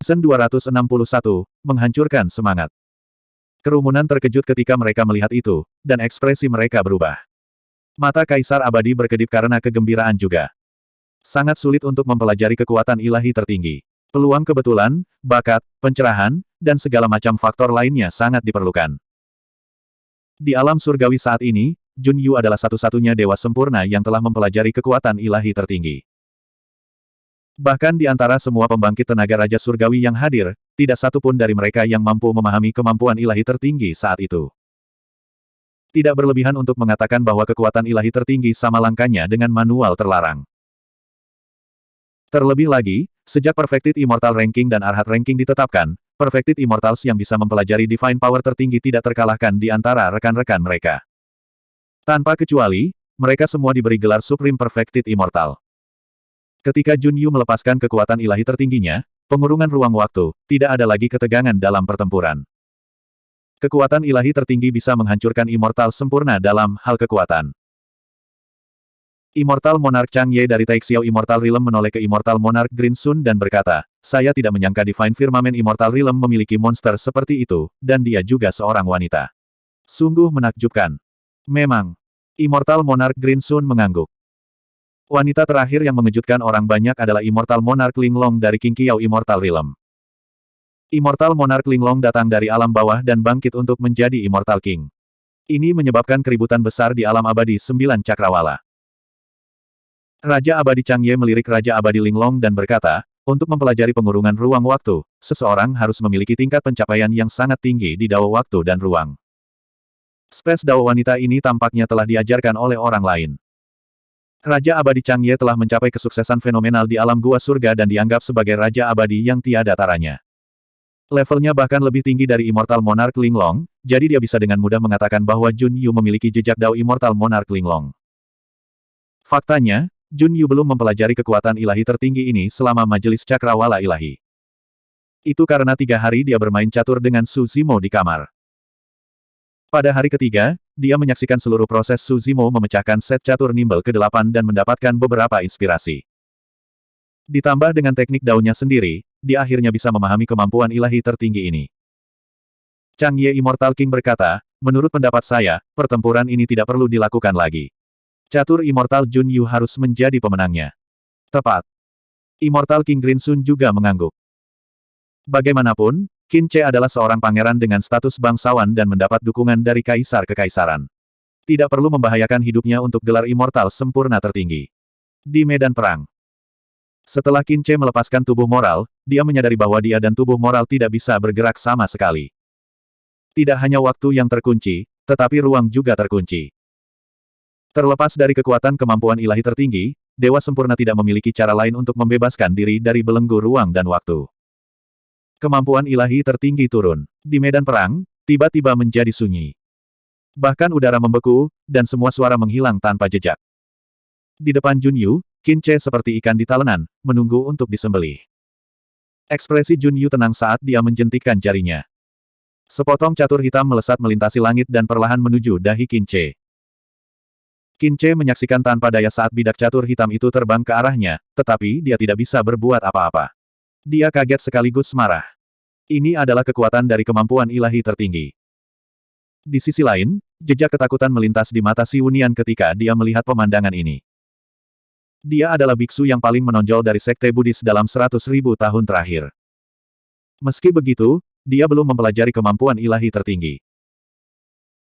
Zen 261, menghancurkan semangat. Kerumunan terkejut ketika mereka melihat itu, dan ekspresi mereka berubah. Mata Kaisar Abadi berkedip karena kegembiraan juga. Sangat sulit untuk mempelajari kekuatan ilahi tertinggi. Peluang kebetulan, bakat, pencerahan, dan segala macam faktor lainnya sangat diperlukan. Di alam surgawi saat ini, Jun Yu adalah satu-satunya dewa sempurna yang telah mempelajari kekuatan ilahi tertinggi. Bahkan di antara semua pembangkit tenaga Raja Surgawi yang hadir, tidak satu pun dari mereka yang mampu memahami kemampuan ilahi tertinggi saat itu. Tidak berlebihan untuk mengatakan bahwa kekuatan ilahi tertinggi sama langkahnya dengan manual terlarang. Terlebih lagi, sejak Perfected Immortal Ranking dan Arhat Ranking ditetapkan, Perfected Immortals yang bisa mempelajari Divine Power tertinggi tidak terkalahkan di antara rekan-rekan mereka. Tanpa kecuali, mereka semua diberi gelar Supreme Perfected Immortal. Ketika Jun Yu melepaskan kekuatan ilahi tertingginya, pengurungan ruang waktu, tidak ada lagi ketegangan dalam pertempuran. Kekuatan ilahi tertinggi bisa menghancurkan immortal sempurna dalam hal kekuatan. Immortal Monarch Chang Ye dari Taixiao Immortal Realm menoleh ke Immortal Monarch Green Sun dan berkata, saya tidak menyangka Divine Firmament Immortal Realm memiliki monster seperti itu, dan dia juga seorang wanita. Sungguh menakjubkan. Memang. Immortal Monarch Green Sun mengangguk. Wanita terakhir yang mengejutkan orang banyak adalah Immortal Monarch Linglong dari Qingqiao Immortal Realm. Immortal Monarch Linglong datang dari alam bawah dan bangkit untuk menjadi Immortal King. Ini menyebabkan keributan besar di alam abadi 9 cakrawala. Raja Abadi Chang Ye melirik Raja Abadi Linglong dan berkata, untuk mempelajari pengurungan ruang waktu, seseorang harus memiliki tingkat pencapaian yang sangat tinggi di dao waktu dan ruang. Spes dao wanita ini tampaknya telah diajarkan oleh orang lain. Raja Abadi Chang Ye telah mencapai kesuksesan fenomenal di alam gua surga dan dianggap sebagai Raja Abadi yang tiada taranya. Levelnya bahkan lebih tinggi dari Immortal Monarch Linglong, jadi dia bisa dengan mudah mengatakan bahwa Jun Yu memiliki jejak dao Immortal Monarch Linglong. Faktanya, Jun Yu belum mempelajari kekuatan ilahi tertinggi ini selama majelis cakrawala ilahi. Itu karena 3 hari dia bermain catur dengan Su Zimo di kamar. Pada hari ketiga, dia menyaksikan seluruh proses Su Zimo memecahkan set catur nimble ke-8 dan mendapatkan beberapa inspirasi. Ditambah dengan teknik daunnya sendiri, dia akhirnya bisa memahami kemampuan ilahi tertinggi ini. Chang Ye Immortal King berkata, menurut pendapat saya, pertempuran ini tidak perlu dilakukan lagi. Catur Immortal Jun Yu harus menjadi pemenangnya. Tepat. Immortal King Green Sun juga mengangguk. Bagaimanapun, Qin Che adalah seorang pangeran dengan status bangsawan dan mendapat dukungan dari kaisar kekaisaran. Tidak perlu membahayakan hidupnya untuk gelar immortal sempurna tertinggi. Di medan perang. Setelah Qin Che melepaskan tubuh moral, dia menyadari bahwa dia dan tubuh moral tidak bisa bergerak sama sekali. Tidak hanya waktu yang terkunci, tetapi ruang juga terkunci. Terlepas dari kekuatan kemampuan ilahi tertinggi, Dewa Sempurna tidak memiliki cara lain untuk membebaskan diri dari belenggu ruang dan waktu. Kemampuan ilahi tertinggi turun. Di medan perang, tiba-tiba menjadi sunyi. Bahkan udara membeku, dan semua suara menghilang tanpa jejak. Di depan Jun Yu, Qin Che seperti ikan di talenan, menunggu untuk disembelih. Ekspresi Jun Yu tenang saat dia menjentikkan jarinya. Sepotong catur hitam melesat melintasi langit dan perlahan menuju dahi Qin Che. Qin Che menyaksikan tanpa daya saat bidak catur hitam itu terbang ke arahnya, tetapi dia tidak bisa berbuat apa-apa. Dia kaget sekaligus marah. Ini adalah kekuatan dari kemampuan ilahi tertinggi. Di sisi lain, jejak ketakutan melintas di mata Si Wunian ketika dia melihat pemandangan ini. Dia adalah biksu yang paling menonjol dari sekte Buddhis dalam 100.000 tahun terakhir. Meski begitu, dia belum mempelajari kemampuan ilahi tertinggi.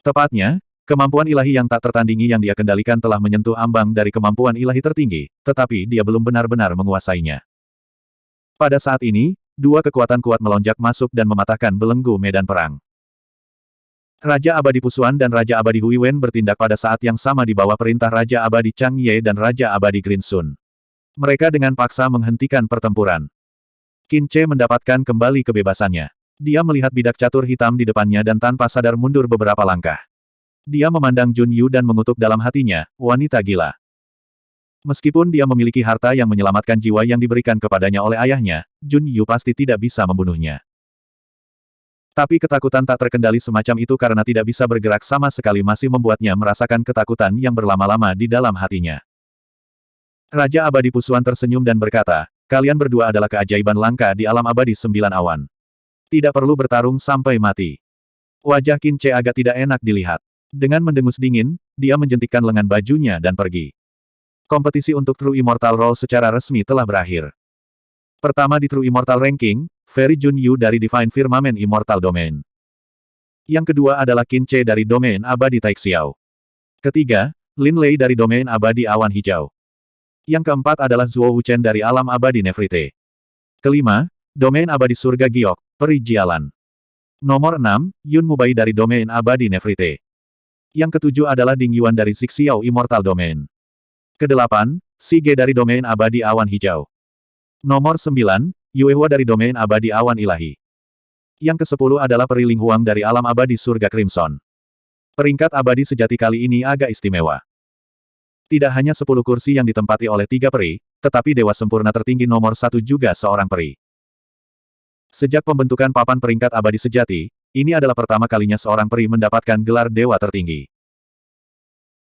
Tepatnya, kemampuan ilahi yang tak tertandingi yang dia kendalikan telah menyentuh ambang dari kemampuan ilahi tertinggi, tetapi dia belum benar-benar menguasainya. Pada saat ini, dua kekuatan kuat melonjak masuk dan mematahkan belenggu medan perang. Raja Abadi Pusuan dan Raja Abadi Hui Wen bertindak pada saat yang sama di bawah perintah Raja Abadi Chang Ye dan Raja Abadi Green Sun. Mereka dengan paksa menghentikan pertempuran. Qin Che mendapatkan kembali kebebasannya. Dia melihat bidak catur hitam di depannya dan tanpa sadar mundur beberapa langkah. Dia memandang Jun Yu dan mengutuk dalam hatinya, wanita gila. Meskipun dia memiliki harta yang menyelamatkan jiwa yang diberikan kepadanya oleh ayahnya, Jun Yu pasti tidak bisa membunuhnya. Tapi ketakutan tak terkendali semacam itu karena tidak bisa bergerak sama sekali masih membuatnya merasakan ketakutan yang berlama-lama di dalam hatinya. Raja Abadi Pusuan tersenyum dan berkata, kalian berdua adalah keajaiban langka di alam abadi 9 awan. Tidak perlu bertarung sampai mati. Wajah Qin Che agak tidak enak dilihat. Dengan mendengus dingin, dia menjentikkan lengan bajunya dan pergi. Kompetisi untuk True Immortal Role secara resmi telah berakhir. Pertama di True Immortal Ranking, Fairy Jun Yu dari Divine Firmament Immortal Domain. Yang kedua adalah Qin Che dari Domain Abadi Taixiao. Ketiga, Lin Lei dari Domain Abadi Awan Hijau. Yang keempat adalah Zuo Wuchen dari Alam Abadi Nefrite. Kelima, Domain Abadi Surga Giok, Peri Jialan. Nomor 6, Yun Mubai dari Domain Abadi Nefrite. Yang ketujuh adalah Ding Yuan dari Xixiao Immortal Domain. Kedelapan, Si Ge dari Domain Abadi Awan Hijau. Nomor 9, Yue Hua dari Domain Abadi Awan Ilahi. Yang ke-10 adalah Peri Ling Huang dari Alam Abadi Surga Crimson. Peringkat abadi sejati kali ini agak istimewa. Tidak hanya 10 kursi yang ditempati oleh 3 peri, tetapi Dewa Sempurna tertinggi nomor 1 juga seorang peri. Sejak pembentukan papan peringkat abadi sejati, ini adalah pertama kalinya seorang peri mendapatkan gelar Dewa tertinggi.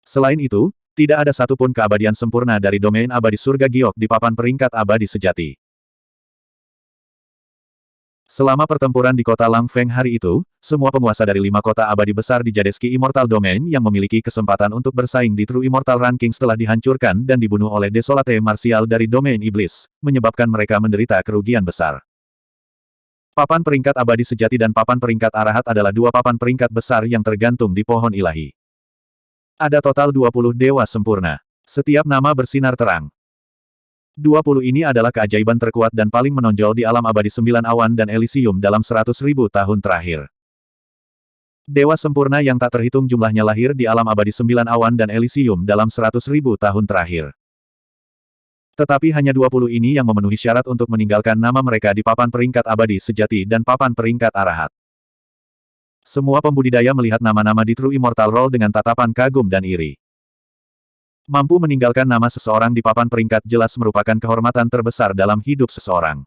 Selain itu, tidak ada satupun keabadian sempurna dari Domain Abadi Surga Giok di papan peringkat abadi sejati. Selama pertempuran di kota Langfeng hari itu, semua penguasa dari 5 kota abadi besar di Jadeski Immortal Domain yang memiliki kesempatan untuk bersaing di True Immortal Ranking telah dihancurkan dan dibunuh oleh Desolate Martial dari Domain Iblis, menyebabkan mereka menderita kerugian besar. Papan peringkat abadi sejati dan papan peringkat arahat adalah dua papan peringkat besar yang tergantung di pohon ilahi. Ada total 20 dewa sempurna. Setiap nama bersinar terang. 20 ini adalah keajaiban terkuat dan paling menonjol di alam abadi 9 awan dan Elysium dalam 100.000 tahun terakhir. Dewa sempurna yang tak terhitung jumlahnya lahir di alam abadi 9 awan dan Elysium dalam 100.000 tahun terakhir. Tetapi hanya 20 ini yang memenuhi syarat untuk meninggalkan nama mereka di papan peringkat abadi sejati dan papan peringkat arahat. Semua pembudidaya melihat nama-nama di True Immortal Role dengan tatapan kagum dan iri. Mampu meninggalkan nama seseorang di papan peringkat jelas merupakan kehormatan terbesar dalam hidup seseorang.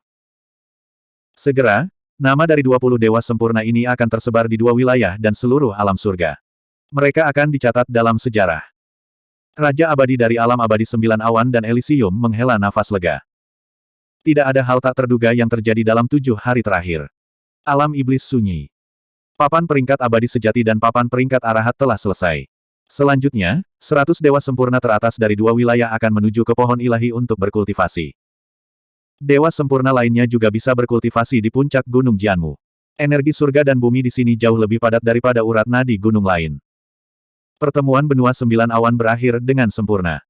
Segera, nama dari 20 dewa sempurna ini akan tersebar di 2 wilayah dan seluruh alam surga. Mereka akan dicatat dalam sejarah. Raja abadi dari alam abadi 9 awan dan Elysium menghela nafas lega. Tidak ada hal tak terduga yang terjadi dalam 7 hari terakhir. Alam iblis sunyi. Papan peringkat abadi sejati dan papan peringkat arahat telah selesai. Selanjutnya, 100 dewa sempurna teratas dari 2 wilayah akan menuju ke pohon ilahi untuk berkultivasi. Dewa sempurna lainnya juga bisa berkultivasi di puncak Gunung Jianmu. Energi surga dan bumi di sini jauh lebih padat daripada urat nadi gunung lain. Pertemuan benua 9 awan berakhir dengan sempurna.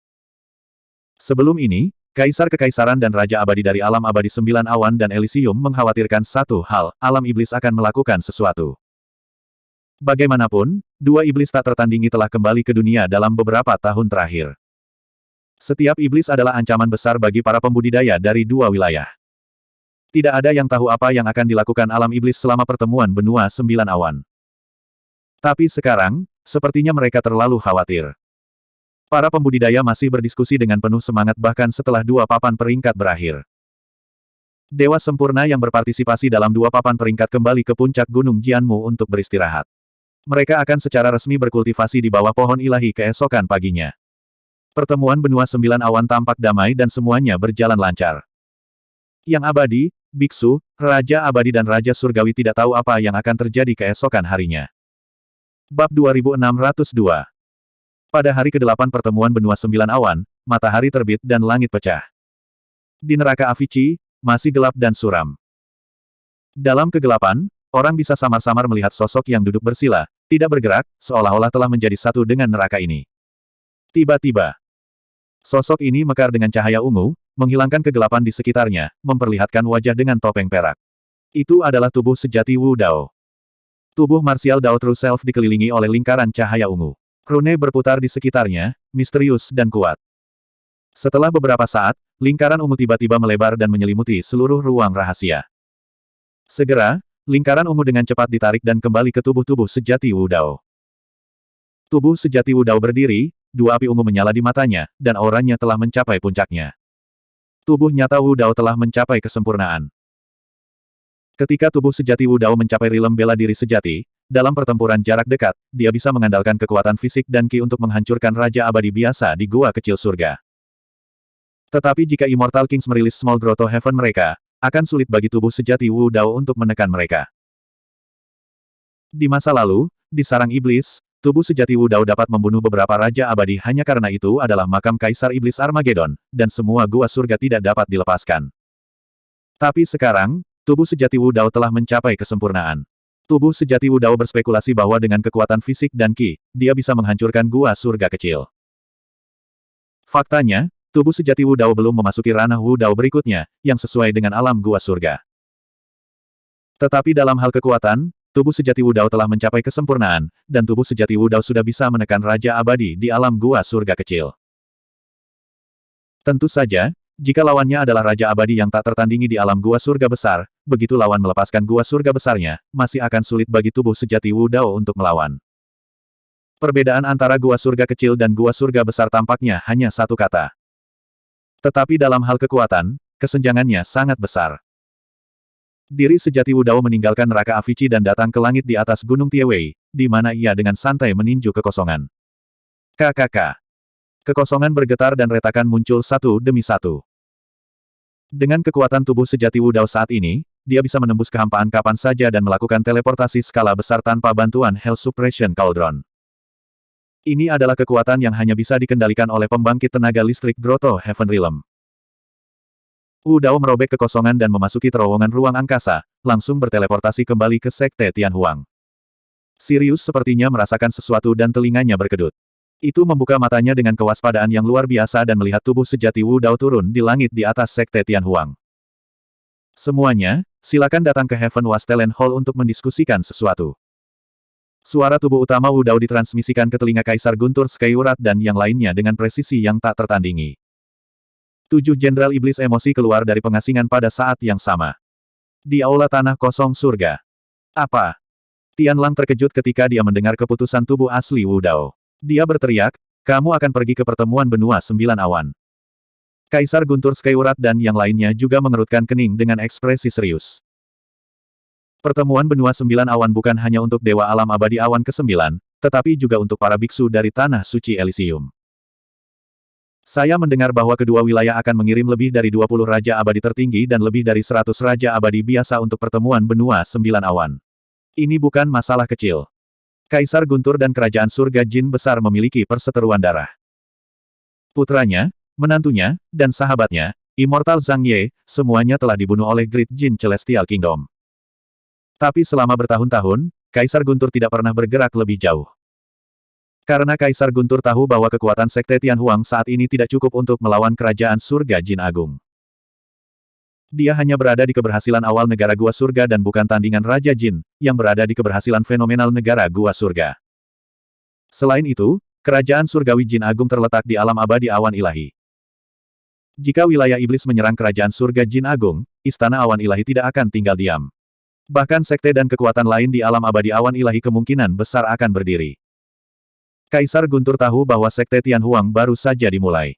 Sebelum ini, Kaisar Kekaisaran dan Raja Abadi dari alam abadi 9 awan dan Elysium mengkhawatirkan satu hal, alam iblis akan melakukan sesuatu. Bagaimanapun, 2 iblis tak tertandingi telah kembali ke dunia dalam beberapa tahun terakhir. Setiap iblis adalah ancaman besar bagi para pembudidaya dari 2 wilayah. Tidak ada yang tahu apa yang akan dilakukan alam iblis selama pertemuan benua 9 awan. Tapi sekarang, sepertinya mereka terlalu khawatir. Para pembudidaya masih berdiskusi dengan penuh semangat bahkan setelah 2 papan peringkat berakhir. Dewa sempurna yang berpartisipasi dalam 2 papan peringkat kembali ke puncak Gunung Jianmu untuk beristirahat. Mereka akan secara resmi berkultivasi di bawah pohon ilahi keesokan paginya. Pertemuan benua 9 awan tampak damai dan semuanya berjalan lancar. Yang abadi, biksu, Raja Abadi dan Raja Surgawi tidak tahu apa yang akan terjadi keesokan harinya. Bab 2602. Pada hari ke-8 pertemuan benua 9 awan, matahari terbit dan langit pecah. Di neraka Avici, masih gelap dan suram. Dalam kegelapan, orang bisa samar-samar melihat sosok yang duduk bersila, tidak bergerak, seolah-olah telah menjadi satu dengan neraka ini. Tiba-tiba, sosok ini mekar dengan cahaya ungu, menghilangkan kegelapan di sekitarnya, memperlihatkan wajah dengan topeng perak. Itu adalah tubuh sejati Wu Dao. Tubuh marsial Dao True Self dikelilingi oleh lingkaran cahaya ungu. Rune berputar di sekitarnya, misterius dan kuat. Setelah beberapa saat, lingkaran ungu tiba-tiba melebar dan menyelimuti seluruh ruang rahasia. Segera, lingkaran ungu dengan cepat ditarik dan kembali ke tubuh-tubuh sejati Wu Dao. Tubuh sejati Wu Dao berdiri, 2 api ungu menyala di matanya, dan auranya telah mencapai puncaknya. Tubuh nyata Wu Dao telah mencapai kesempurnaan. Ketika tubuh sejati Wu Dao mencapai rilem bela diri sejati, dalam pertempuran jarak dekat, dia bisa mengandalkan kekuatan fisik dan ki untuk menghancurkan Raja Abadi biasa di gua kecil surga. Tetapi jika Immortal Kings merilis Small Grotto Heaven mereka, akan sulit bagi tubuh sejati Wu Dao untuk menekan mereka. Di masa lalu, di sarang iblis, tubuh sejati Wu Dao dapat membunuh beberapa raja abadi hanya karena itu adalah makam Kaisar Iblis Armageddon, dan semua gua surga tidak dapat dilepaskan. Tapi sekarang, tubuh sejati Wu Dao telah mencapai kesempurnaan. Tubuh sejati Wu Dao berspekulasi bahwa dengan kekuatan fisik dan ki, dia bisa menghancurkan gua surga kecil. Faktanya, tubuh sejati Wu Dao belum memasuki ranah Wu Dao berikutnya, yang sesuai dengan alam gua surga. Tetapi dalam hal kekuatan, tubuh sejati Wu Dao telah mencapai kesempurnaan, dan tubuh sejati Wu Dao sudah bisa menekan Raja Abadi di alam gua surga kecil. Tentu saja, jika lawannya adalah Raja Abadi yang tak tertandingi di alam gua surga besar, begitu lawan melepaskan gua surga besarnya, masih akan sulit bagi tubuh sejati Wu Dao untuk melawan. Perbedaan antara gua surga kecil dan gua surga besar tampaknya hanya satu kata. Tetapi dalam hal kekuatan, kesenjangannya sangat besar. Diri sejati Wu Dao meninggalkan neraka Avici dan datang ke langit di atas Gunung Tiewei, di mana ia dengan santai meninju kekosongan. KKK. Kekosongan bergetar dan retakan muncul satu demi satu. Dengan kekuatan tubuh sejati Wu Dao saat ini, dia bisa menembus kehampaan kapan saja dan melakukan teleportasi skala besar tanpa bantuan Hell Suppression Cauldron. Ini adalah kekuatan yang hanya bisa dikendalikan oleh pembangkit tenaga listrik Grotto Heaven Realm. Wu Dao merobek kekosongan dan memasuki terowongan ruang angkasa, langsung berteleportasi kembali ke Sekte Tianhuang. Sirius sepertinya merasakan sesuatu dan telinganya berkedut. Itu membuka matanya dengan kewaspadaan yang luar biasa dan melihat tubuh sejati Wu Dao turun di langit di atas Sekte Tianhuang. Semuanya, silakan datang ke Heaven Wasteland Hall untuk mendiskusikan sesuatu. Suara tubuh utama Wu Dao ditransmisikan ke telinga Kaisar Guntur Skyurat dan yang lainnya dengan presisi yang tak tertandingi. 7 Jenderal Iblis emosi keluar dari pengasingan pada saat yang sama. Di aula tanah kosong surga. Apa? Tianlang terkejut ketika dia mendengar keputusan tubuh asli Wu Dao. Dia berteriak, kamu akan pergi ke pertemuan benua 9 awan. Kaisar Guntur Skyurat dan yang lainnya juga mengerutkan kening dengan ekspresi serius. Pertemuan benua 9 awan bukan hanya untuk Dewa Alam Abadi Awan ke-9, tetapi juga untuk para biksu dari Tanah Suci Elysium. Saya mendengar bahwa kedua wilayah akan mengirim lebih dari 20 Raja Abadi tertinggi dan lebih dari 100 Raja Abadi biasa untuk pertemuan benua 9 awan. Ini bukan masalah kecil. Kaisar Guntur dan Kerajaan Surga Jin Besar memiliki perseteruan darah. Putranya, menantunya, dan sahabatnya, Immortal Zhang Ye, semuanya telah dibunuh oleh Great Jin Celestial Kingdom. Tapi selama bertahun-tahun, Kaisar Guntur tidak pernah bergerak lebih jauh. Karena Kaisar Guntur tahu bahwa kekuatan Sekte Tianhuang saat ini tidak cukup untuk melawan Kerajaan Surga Jin Agung. Dia hanya berada di keberhasilan awal negara Gua Surga dan bukan tandingan Raja Jin, yang berada di keberhasilan fenomenal negara Gua Surga. Selain itu, Kerajaan Surgawi Jin Agung terletak di alam abadi awan ilahi. Jika wilayah iblis menyerang Kerajaan Surga Jin Agung, Istana Awan Ilahi tidak akan tinggal diam. Bahkan sekte dan kekuatan lain di alam abadi awan ilahi kemungkinan besar akan berdiri. Kaisar Guntur tahu bahwa Sekte Tianhuang baru saja dimulai.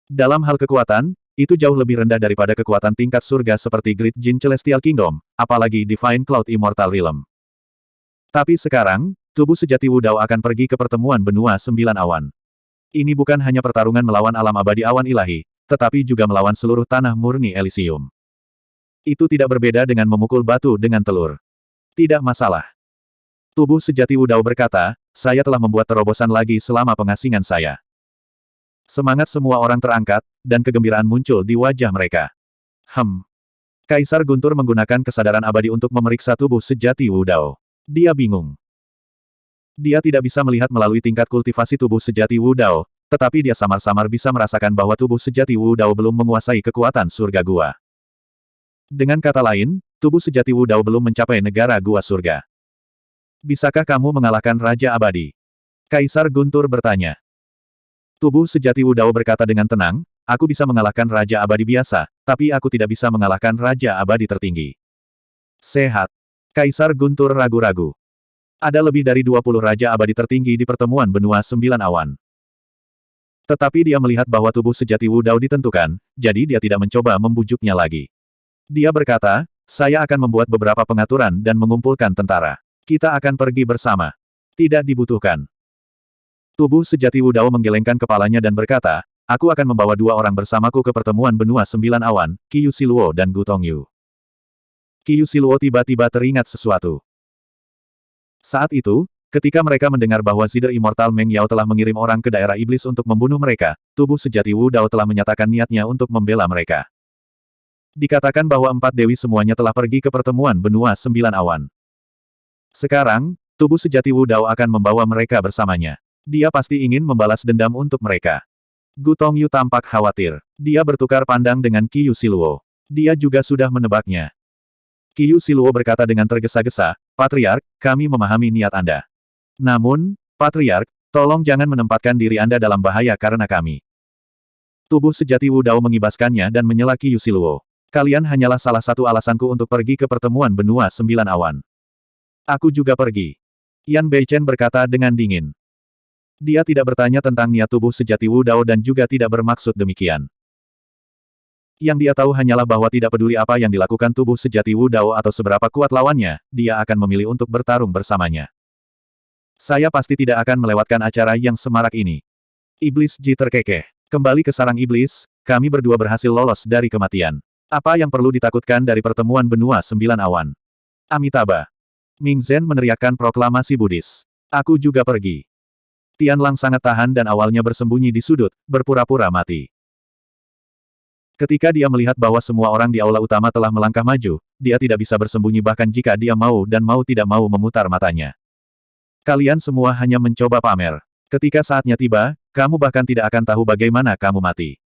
Dalam hal kekuatan, itu jauh lebih rendah daripada kekuatan tingkat surga seperti Great Jin Celestial Kingdom, apalagi Divine Cloud Immortal Realm. Tapi sekarang, tubuh sejati Wu Dao akan pergi ke pertemuan benua 9 awan. Ini bukan hanya pertarungan melawan alam abadi awan ilahi, tetapi juga melawan seluruh tanah murni Elysium. Itu tidak berbeda dengan memukul batu dengan telur. Tidak masalah. Tubuh sejati Wu Dao berkata, saya telah membuat terobosan lagi selama pengasingan saya. Semangat semua orang terangkat, dan kegembiraan muncul di wajah mereka. Kaisar Guntur menggunakan kesadaran abadi untuk memeriksa tubuh sejati Wu Dao. Dia bingung. Dia tidak bisa melihat melalui tingkat kultivasi tubuh sejati Wu Dao, tetapi dia samar-samar bisa merasakan bahwa tubuh sejati Wu Dao belum menguasai kekuatan surga gua. Dengan kata lain, tubuh sejati Wu Dao belum mencapai negara gua surga. Bisakah kamu mengalahkan Raja Abadi? Kaisar Guntur bertanya. Tubuh sejati Wu Dao berkata dengan tenang, aku bisa mengalahkan Raja Abadi biasa, tapi aku tidak bisa mengalahkan Raja Abadi tertinggi. Sehat. Kaisar Guntur ragu-ragu. Ada lebih dari 20 Raja Abadi tertinggi di pertemuan benua 9 awan. Tetapi dia melihat bahwa tubuh sejati Wu Dao ditentukan, jadi dia tidak mencoba membujuknya lagi. Dia berkata, saya akan membuat beberapa pengaturan dan mengumpulkan tentara. Kita akan pergi bersama. Tidak dibutuhkan. Tubuh sejati Wu Dao menggelengkan kepalanya dan berkata, aku akan membawa dua orang bersamaku ke pertemuan benua sembilan awan, Qiyu Siluo dan Gu Tongyu. Qiyu Siluo tiba-tiba teringat sesuatu. Saat itu, ketika mereka mendengar bahwa Zider Immortal Meng Yao telah mengirim orang ke daerah iblis untuk membunuh mereka, tubuh sejati Wu Dao telah menyatakan niatnya untuk membela mereka. Dikatakan bahwa empat dewi semuanya telah pergi ke pertemuan benua sembilan awan. Sekarang, tubuh sejati Wu Dao akan membawa mereka bersamanya. Dia pasti ingin membalas dendam untuk mereka. Gu Tongyu tampak khawatir. Dia bertukar pandang dengan Qiyu Siluo. Dia juga sudah menebaknya. Qiyu Siluo berkata dengan tergesa-gesa, Patriark, kami memahami niat Anda. Namun, Patriark, tolong jangan menempatkan diri Anda dalam bahaya karena kami. Tubuh sejati Wu Dao mengibaskannya dan menyela Qiyu Siluo. Kalian hanyalah salah satu alasanku untuk pergi ke pertemuan benua sembilan awan. Aku juga pergi. Yan Beichen berkata dengan dingin. Dia tidak bertanya tentang niat tubuh sejati Wu Dao dan juga tidak bermaksud demikian. Yang dia tahu hanyalah bahwa tidak peduli apa yang dilakukan tubuh sejati Wu Dao atau seberapa kuat lawannya, dia akan memilih untuk bertarung bersamanya. Saya pasti tidak akan melewatkan acara yang semarak ini. Iblis Ji terkekeh. Kembali ke sarang iblis, kami berdua berhasil lolos dari kematian. Apa yang perlu ditakutkan dari pertemuan benua sembilan awan? Amitabha. Ming Zhen meneriakkan proklamasi Buddhis. Aku juga pergi. Tianlang sangat tahan dan awalnya bersembunyi di sudut, berpura-pura mati. Ketika dia melihat bahwa semua orang di aula utama telah melangkah maju, dia tidak bisa bersembunyi bahkan jika dia mau dan mau tidak mau memutar matanya. Kalian semua hanya mencoba pamer. Ketika saatnya tiba, kamu bahkan tidak akan tahu bagaimana kamu mati.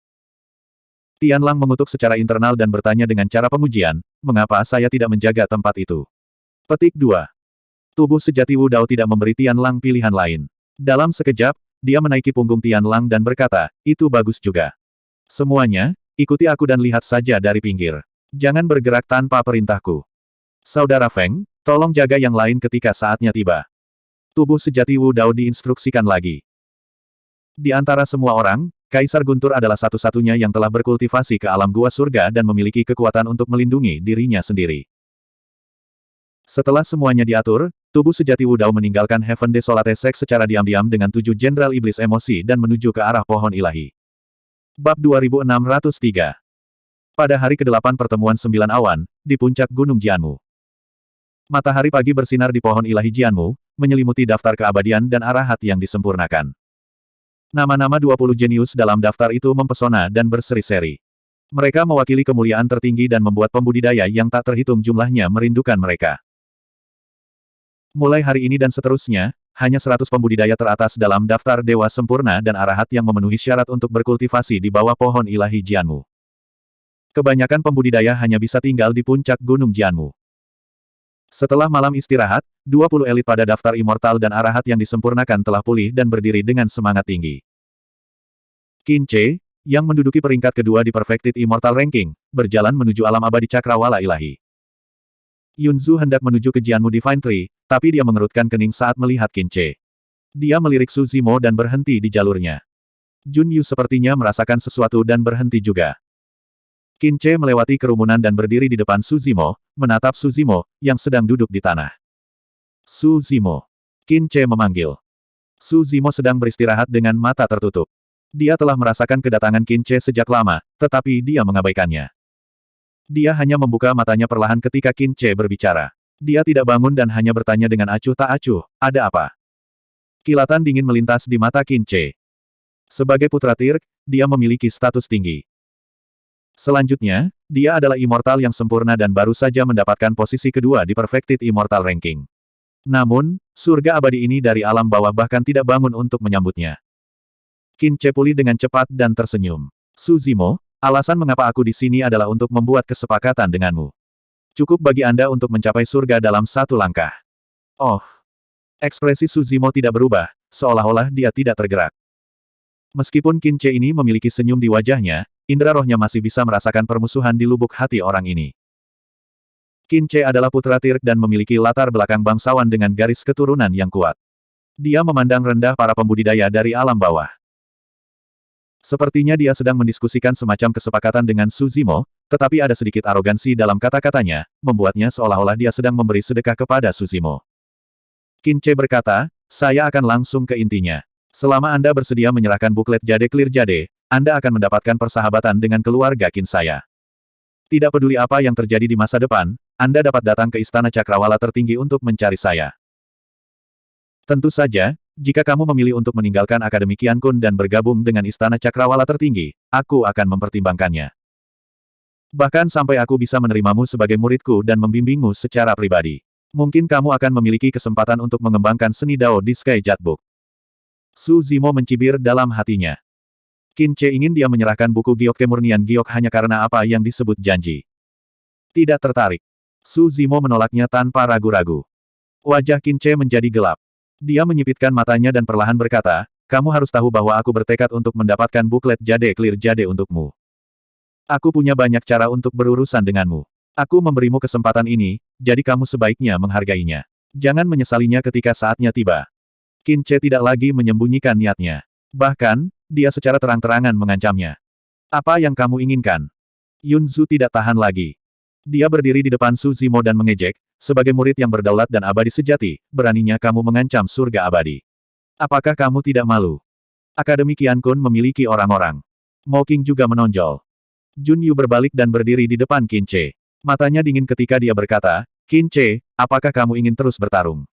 Tianlang mengutuk secara internal dan bertanya dengan cara pengujian, mengapa saya tidak menjaga tempat itu? Petik 2. Tubuh sejati Wu Dao tidak memberi Tianlang pilihan lain. Dalam sekejap, dia menaiki punggung Tianlang dan berkata, itu bagus juga. Semuanya, ikuti aku dan lihat saja dari pinggir. Jangan bergerak tanpa perintahku. Saudara Feng, tolong jaga yang lain ketika saatnya tiba. Tubuh sejati Wu Dao diinstruksikan lagi. Di antara semua orang, Kaisar Guntur adalah satu-satunya yang telah berkultivasi ke alam gua surga dan memiliki kekuatan untuk melindungi dirinya sendiri. Setelah semuanya diatur, tubuh sejati Wu Dao meninggalkan Heaven Desolate Sect secara diam-diam dengan 7 jenderal iblis emosi dan menuju ke arah pohon ilahi. Bab 2603. Pada hari ke-8 pertemuan 9 awan, di puncak Gunung Jianmu. Matahari pagi bersinar di pohon ilahi Jianmu, menyelimuti daftar keabadian dan arahat yang disempurnakan. Nama-nama 20 jenius dalam daftar itu mempesona dan berseri-seri. Mereka mewakili kemuliaan tertinggi dan membuat pembudidaya yang tak terhitung jumlahnya merindukan mereka. Mulai hari ini dan seterusnya, hanya 100 pembudidaya teratas dalam daftar dewa sempurna dan arahat yang memenuhi syarat untuk berkultivasi di bawah pohon ilahi Jianmu. Kebanyakan pembudidaya hanya bisa tinggal di puncak Gunung Jianmu. Setelah malam istirahat, 20 elit pada daftar immortal dan arahat yang disempurnakan telah pulih dan berdiri dengan semangat tinggi. Qin Che, yang menduduki peringkat kedua di Perfected Immortal Ranking, berjalan menuju alam abadi cakrawala ilahi. Yun Zhu hendak menuju ke Jianmu Divine Tree, tapi dia mengerutkan kening saat melihat Qin Che. Dia melirik Su Zimo dan berhenti di jalurnya. Jun Yu sepertinya merasakan sesuatu dan berhenti juga. Qin Che melewati kerumunan dan berdiri di depan Su Zimo, menatap Su Zimo, yang sedang duduk di tanah. Su Zimo. Qin Che memanggil. Su Zimo sedang beristirahat dengan mata tertutup. Dia telah merasakan kedatangan Qin Che sejak lama, tetapi dia mengabaikannya. Dia hanya membuka matanya perlahan ketika Qin Che berbicara. Dia tidak bangun dan hanya bertanya dengan acuh tak acuh, ada apa? Kilatan dingin melintas di mata Qin Che. Sebagai putra Tirk, dia memiliki status tinggi. Selanjutnya, dia adalah immortal yang sempurna dan baru saja mendapatkan posisi kedua di Perfected Immortal Ranking. Namun, surga abadi ini dari alam bawah bahkan tidak bangun untuk menyambutnya. Qin Che pulih dengan cepat dan tersenyum. Su Zimo, alasan mengapa aku di sini adalah untuk membuat kesepakatan denganmu. Cukup bagi Anda untuk mencapai surga dalam satu langkah. Oh. Ekspresi Su Zimo tidak berubah, seolah-olah dia tidak tergerak. Meskipun Qin Che ini memiliki senyum di wajahnya, indera rohnya masih bisa merasakan permusuhan di lubuk hati orang ini. Qin Che adalah putra Tirk dan memiliki latar belakang bangsawan dengan garis keturunan yang kuat. Dia memandang rendah para pembudidaya dari alam bawah. Sepertinya dia sedang mendiskusikan semacam kesepakatan dengan Su Zimo, tetapi ada sedikit arogansi dalam kata-katanya, membuatnya seolah-olah dia sedang memberi sedekah kepada Su Zimo. Qin Che berkata, saya akan langsung ke intinya. Selama Anda bersedia menyerahkan buklet Jade Clear Jade, Anda akan mendapatkan persahabatan dengan keluarga Qin saya. Tidak peduli apa yang terjadi di masa depan, Anda dapat datang ke Istana Cakrawala tertinggi untuk mencari saya. Tentu saja, jika kamu memilih untuk meninggalkan Akademi Qian Kun dan bergabung dengan Istana Cakrawala tertinggi, aku akan mempertimbangkannya. Bahkan sampai aku bisa menerimamu sebagai muridku dan membimbingmu secara pribadi. Mungkin kamu akan memiliki kesempatan untuk mengembangkan seni Dao di Sky Jatbook. Su Zimo mencibir dalam hatinya. Qin Che ingin dia menyerahkan buku giok kemurnian giok hanya karena apa yang disebut janji. Tidak tertarik. Su Zimo menolaknya tanpa ragu-ragu. Wajah Qin Che menjadi gelap. Dia menyipitkan matanya dan perlahan berkata, kamu harus tahu bahwa aku bertekad untuk mendapatkan buklet Jade Clear Jade untukmu. Aku punya banyak cara untuk berurusan denganmu. Aku memberimu kesempatan ini, jadi kamu sebaiknya menghargainya. Jangan menyesalinya ketika saatnya tiba. Qin Che tidak lagi menyembunyikan niatnya. Bahkan, dia secara terang-terangan mengancamnya. Apa yang kamu inginkan? Yun Zhu tidak tahan lagi. Dia berdiri di depan Su Zimo dan mengejek, sebagai murid yang berdaulat dan abadi sejati, beraninya kamu mengancam surga abadi. Apakah kamu tidak malu? Akademi Qian Kun memiliki orang-orang. Mo Qing juga menonjol. Jun Yu berbalik dan berdiri di depan Qin Che. Matanya dingin ketika dia berkata, Qin Che, apakah kamu ingin terus bertarung?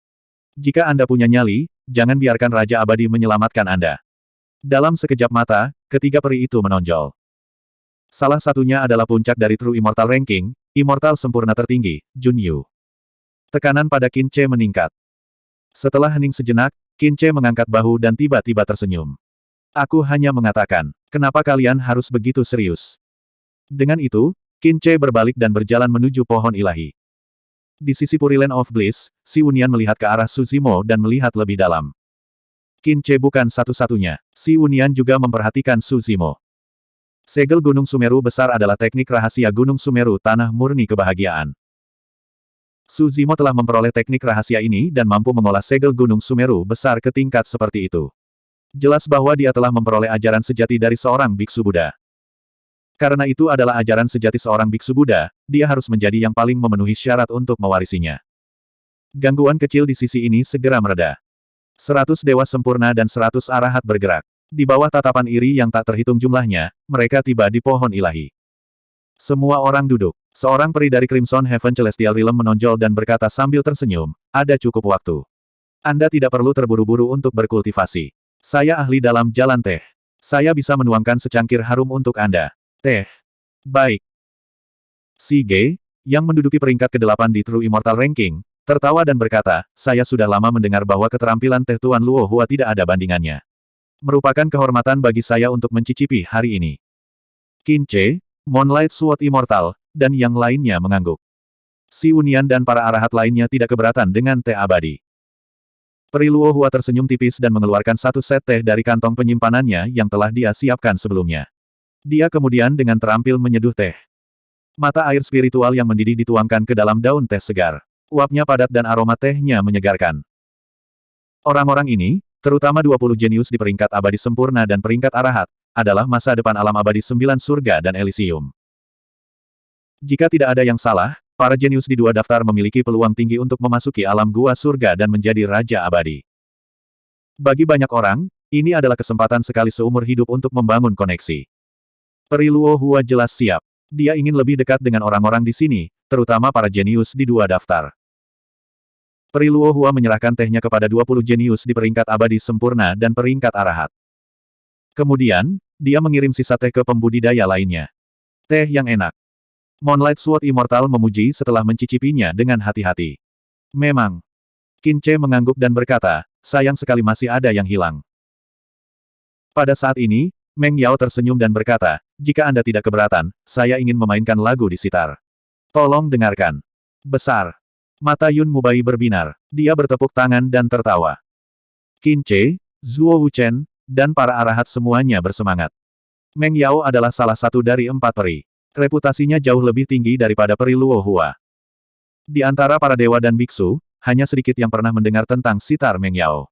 Jika Anda punya nyali, jangan biarkan Raja Abadi menyelamatkan Anda. Dalam sekejap mata, ketiga peri itu menonjol. Salah satunya adalah puncak dari True Immortal Ranking, Immortal sempurna tertinggi, Jun Yu. Tekanan pada Qin Che meningkat. Setelah hening sejenak, Qin Che mengangkat bahu dan tiba-tiba tersenyum. Aku hanya mengatakan, kenapa kalian harus begitu serius? Dengan itu, Qin Che berbalik dan berjalan menuju pohon ilahi. Di sisi Puri Land of Bliss, Si Wunian melihat ke arah Su Zimo dan melihat lebih dalam. Qin Che bukan satu-satunya, Si Wunian juga memperhatikan Su Zimo. Segel Gunung Sumeru besar adalah teknik rahasia Gunung Sumeru tanah murni kebahagiaan. Su Zimo telah memperoleh teknik rahasia ini dan mampu mengolah segel Gunung Sumeru besar ke tingkat seperti itu. Jelas bahwa dia telah memperoleh ajaran sejati dari seorang biksu Buddha. Karena itu adalah ajaran sejati seorang biksu Buddha, dia harus menjadi yang paling memenuhi syarat untuk mewarisinya. Gangguan kecil di sisi ini segera mereda. 100 dewa sempurna dan 100 arahat bergerak. Di bawah tatapan iri yang tak terhitung jumlahnya, mereka tiba di pohon ilahi. Semua orang duduk. Seorang peri dari Crimson Heaven Celestial Realm menonjol dan berkata sambil tersenyum, ada cukup waktu. Anda tidak perlu terburu-buru untuk berkultivasi. Saya ahli dalam jalan teh. Saya bisa menuangkan secangkir harum untuk Anda. Teh. Baik. Si Ge, yang menduduki peringkat ke-8 di True Immortal Ranking, tertawa dan berkata, saya sudah lama mendengar bahwa keterampilan Teh Tuan Luo Hua tidak ada bandingannya. Merupakan kehormatan bagi saya untuk mencicipi hari ini. Qin Che, Moonlight Sword Immortal, dan yang lainnya mengangguk. Si Wunian dan para arahat lainnya tidak keberatan dengan teh abadi. Peri Luo Hua tersenyum tipis dan mengeluarkan satu set teh dari kantong penyimpanannya yang telah dia siapkan sebelumnya. Dia kemudian dengan terampil menyeduh teh. Mata air spiritual yang mendidih dituangkan ke dalam daun teh segar. Uapnya padat dan aroma tehnya menyegarkan. Orang-orang ini, terutama 20 jenius di peringkat abadi sempurna dan peringkat arahat, adalah masa depan alam abadi 9 surga dan Elysium. Jika tidak ada yang salah, para jenius di dua daftar memiliki peluang tinggi untuk memasuki alam gua surga dan menjadi raja abadi. Bagi banyak orang, ini adalah kesempatan sekali seumur hidup untuk membangun koneksi. Peri Luo Hua jelas siap. Dia ingin lebih dekat dengan orang-orang di sini, terutama para jenius di dua daftar. Peri Luo Hua menyerahkan tehnya kepada 20 jenius di peringkat abadi sempurna dan peringkat arahat. Kemudian, dia mengirim sisa teh ke pembudidaya lainnya. Teh yang enak. Moonlight Sword Immortal memuji setelah mencicipinya dengan hati-hati. Memang. Qin Che mengangguk dan berkata, sayang sekali masih ada yang hilang. Pada saat ini, Meng Yao tersenyum dan berkata, jika Anda tidak keberatan, saya ingin memainkan lagu di sitar. Tolong dengarkan. Besar. Mata Yun Mubai berbinar. Dia bertepuk tangan dan tertawa. Qin Che, Zhuo Wuchen, dan para arahat semuanya bersemangat. Meng Yao adalah salah satu dari 4 peri. Reputasinya jauh lebih tinggi daripada peri Luo Hua. Di antara para dewa dan biksu, hanya sedikit yang pernah mendengar tentang sitar Meng Yao.